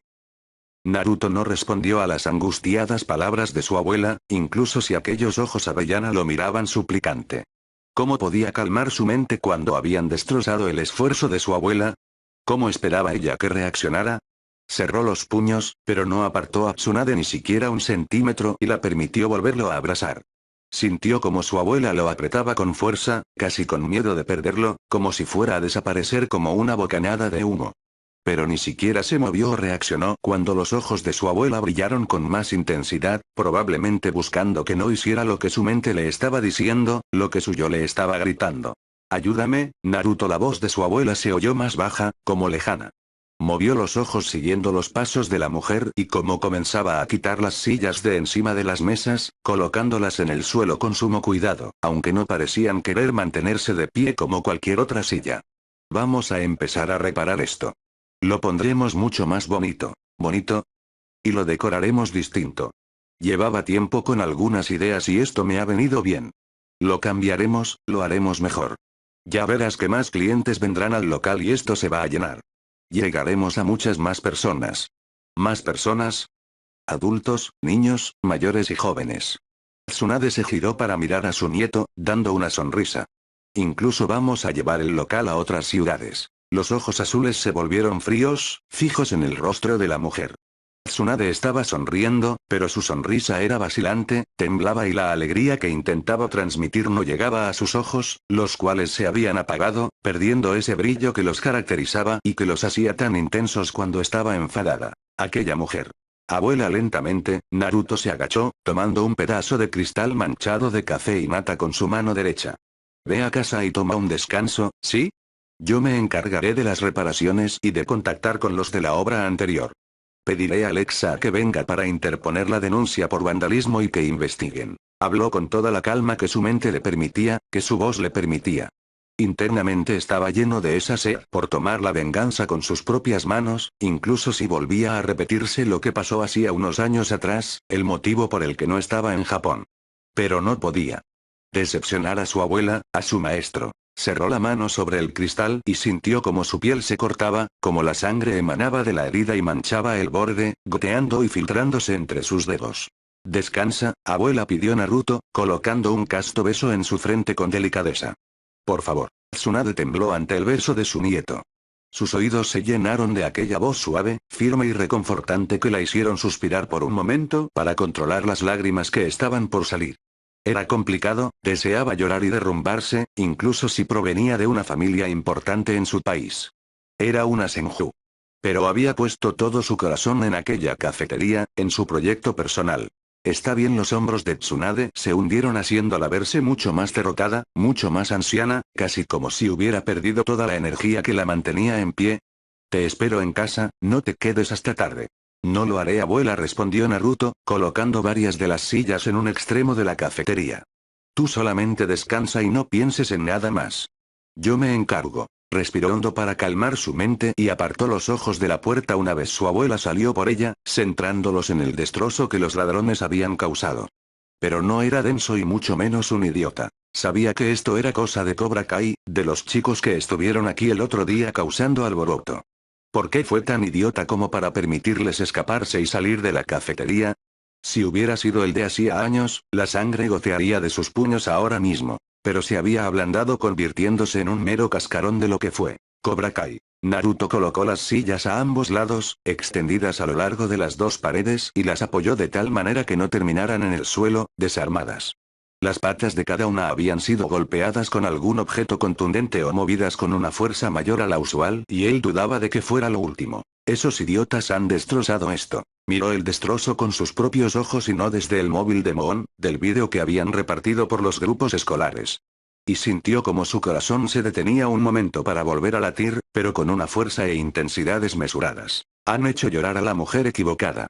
Naruto no respondió a las angustiadas palabras de su abuela, incluso si aquellos ojos avellana lo miraban suplicante. ¿Cómo podía calmar su mente cuando habían destrozado el esfuerzo de su abuela? ¿Cómo esperaba ella que reaccionara? Cerró los puños, pero no apartó a Tsunade ni siquiera un centímetro y la permitió volverlo a abrazar. Sintió como su abuela lo apretaba con fuerza, casi con miedo de perderlo, como si fuera a desaparecer como una bocanada de humo. Pero ni siquiera se movió o reaccionó cuando los ojos de su abuela brillaron con más intensidad, probablemente buscando que no hiciera lo que su mente le estaba diciendo, lo que su yo le estaba gritando. Ayúdame, Naruto. La voz de su abuela se oyó más baja, como lejana. Movió los ojos siguiendo los pasos de la mujer y como comenzaba a quitar las sillas de encima de las mesas, colocándolas en el suelo con sumo cuidado, aunque no parecían querer mantenerse de pie como cualquier otra silla. Vamos a empezar a reparar esto. Lo pondremos mucho más bonito. ¿Bonito? Y lo decoraremos distinto. Llevaba tiempo con algunas ideas y esto me ha venido bien. Lo cambiaremos, lo haremos mejor. Ya verás que más clientes vendrán al local y esto se va a llenar. Llegaremos a muchas más personas. ¿Más personas? Adultos, niños, mayores y jóvenes. Tsunade se giró para mirar a su nieto, dando una sonrisa. Incluso vamos a llevar el local a otras ciudades. Los ojos azules se volvieron fríos, fijos en el rostro de la mujer. Tsunade estaba sonriendo, pero su sonrisa era vacilante, temblaba y la alegría que intentaba transmitir no llegaba a sus ojos, los cuales se habían apagado, perdiendo ese brillo que los caracterizaba y que los hacía tan intensos cuando estaba enfadada. Aquella mujer. Abuela. Lentamente, Naruto se agachó, tomando un pedazo de cristal manchado de café y nata con su mano derecha. Ve a casa y toma un descanso, ¿sí? Yo me encargaré de las reparaciones y de contactar con los de la obra anterior. Pediré a Alexa que venga para interponer la denuncia por vandalismo y que investiguen. Habló con toda la calma que su mente le permitía, que su voz le permitía. Internamente estaba lleno de esa sed por tomar la venganza con sus propias manos, incluso si volvía a repetirse lo que pasó hacía unos años atrás, el motivo por el que no estaba en Japón. Pero no podía decepcionar a su abuela, a su maestro. Cerró la mano sobre el cristal y sintió como su piel se cortaba, como la sangre emanaba de la herida y manchaba el borde, goteando y filtrándose entre sus dedos. Descansa, abuela, pidió Naruto, colocando un casto beso en su frente con delicadeza. Por favor. Tsunade tembló ante el beso de su nieto. Sus oídos se llenaron de aquella voz suave, firme y reconfortante que la hicieron suspirar por un momento para controlar las lágrimas que estaban por salir. Era complicado, deseaba llorar y derrumbarse, incluso si provenía de una familia importante en su país. Era una Senju. Pero había puesto todo su corazón en aquella cafetería, en su proyecto personal. Está bien, los hombros de Tsunade se hundieron haciéndola verse mucho más derrotada, mucho más anciana, casi como si hubiera perdido toda la energía que la mantenía en pie. Te espero en casa, no te quedes hasta tarde. No lo haré, abuela, respondió Naruto, colocando varias de las sillas en un extremo de la cafetería. Tú solamente descansa y no pienses en nada más. Yo me encargo. Respiró hondo para calmar su mente y apartó los ojos de la puerta una vez su abuela salió por ella, centrándolos en el destrozo que los ladrones habían causado. Pero no era denso y mucho menos un idiota. Sabía que esto era cosa de Cobra Kai, de los chicos que estuvieron aquí el otro día causando alboroto. ¿Por qué fue tan idiota como para permitirles escaparse y salir de la cafetería? Si hubiera sido el de hacía años, la sangre gotearía de sus puños ahora mismo. Pero se había ablandado convirtiéndose en un mero cascarón de lo que fue Cobra Kai. Naruto colocó las sillas a ambos lados, extendidas a lo largo de las dos paredes, y las apoyó de tal manera que no terminaran en el suelo, desarmadas. Las patas de cada una habían sido golpeadas con algún objeto contundente o movidas con una fuerza mayor a la usual, y él dudaba de que fuera lo último. Esos idiotas han destrozado esto. Miró el destrozo con sus propios ojos y no desde el móvil de Moon, del vídeo que habían repartido por los grupos escolares. Y sintió como su corazón se detenía un momento para volver a latir, pero con una fuerza e intensidad desmesuradas. Han hecho llorar a la mujer equivocada.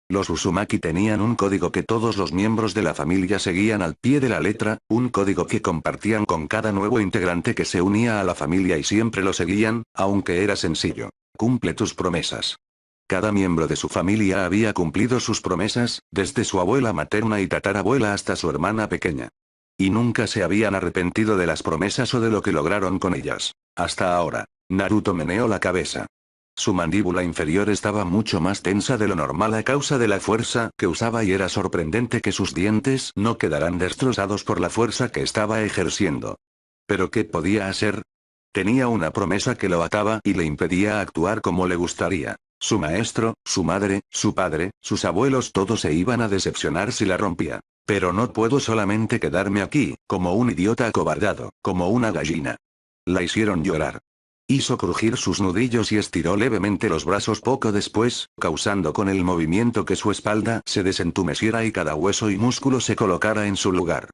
Los Uzumaki tenían un código que todos los miembros de la familia seguían al pie de la letra, un código que compartían con cada nuevo integrante que se unía a la familia y siempre lo seguían, aunque era sencillo. Cumple tus promesas. Cada miembro de su familia había cumplido sus promesas, desde su abuela materna y tatarabuela hasta su hermana pequeña. Y nunca se habían arrepentido de las promesas o de lo que lograron con ellas. Hasta ahora. Naruto meneó la cabeza. Su mandíbula inferior estaba mucho más tensa de lo normal a causa de la fuerza que usaba y era sorprendente que sus dientes no quedaran destrozados por la fuerza que estaba ejerciendo. ¿Pero qué podía hacer? Tenía una promesa que lo ataba y le impedía actuar como le gustaría. Su maestro, su madre, su padre, sus abuelos, todos se iban a decepcionar si la rompía. Pero no puedo solamente quedarme aquí, como un idiota acobardado, como una gallina. La hicieron llorar. Hizo crujir sus nudillos y estiró levemente los brazos poco después, causando con el movimiento que su espalda se desentumeciera y cada hueso y músculo se colocara en su lugar.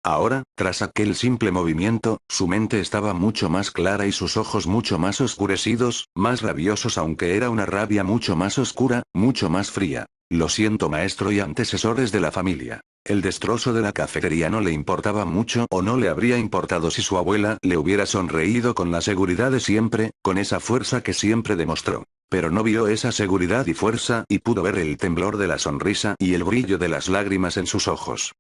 Ahora, tras aquel simple movimiento, su mente estaba mucho más clara y sus ojos mucho más oscurecidos, más rabiosos, aunque era una rabia mucho más oscura, mucho más fría. Lo siento, maestro y antecesores de la familia. El destrozo de la cafetería no le importaba mucho o no le habría importado si su abuela le hubiera sonreído con la seguridad de siempre, con esa fuerza que siempre demostró. Pero no vio esa seguridad y fuerza y pudo ver el temblor de la sonrisa y el brillo de las lágrimas en sus ojos.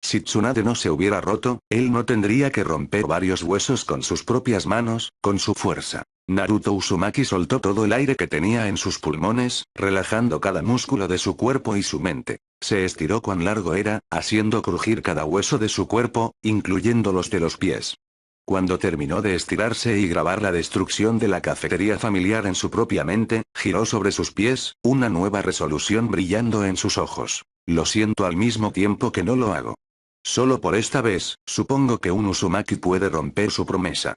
Si Tsunade no se hubiera roto, él no tendría que romper varios huesos con sus propias manos, con su fuerza. Naruto Uzumaki soltó todo el aire que tenía en sus pulmones, relajando cada músculo de su cuerpo y su mente. Se estiró cuán largo era, haciendo crujir cada hueso de su cuerpo, incluyendo los de los pies. Cuando terminó de estirarse y grabar la destrucción de la cafetería familiar en su propia mente, giró sobre sus pies, una nueva resolución brillando en sus ojos. Lo siento al mismo tiempo que no lo hago. Solo por esta vez, supongo que un Uzumaki puede romper su promesa.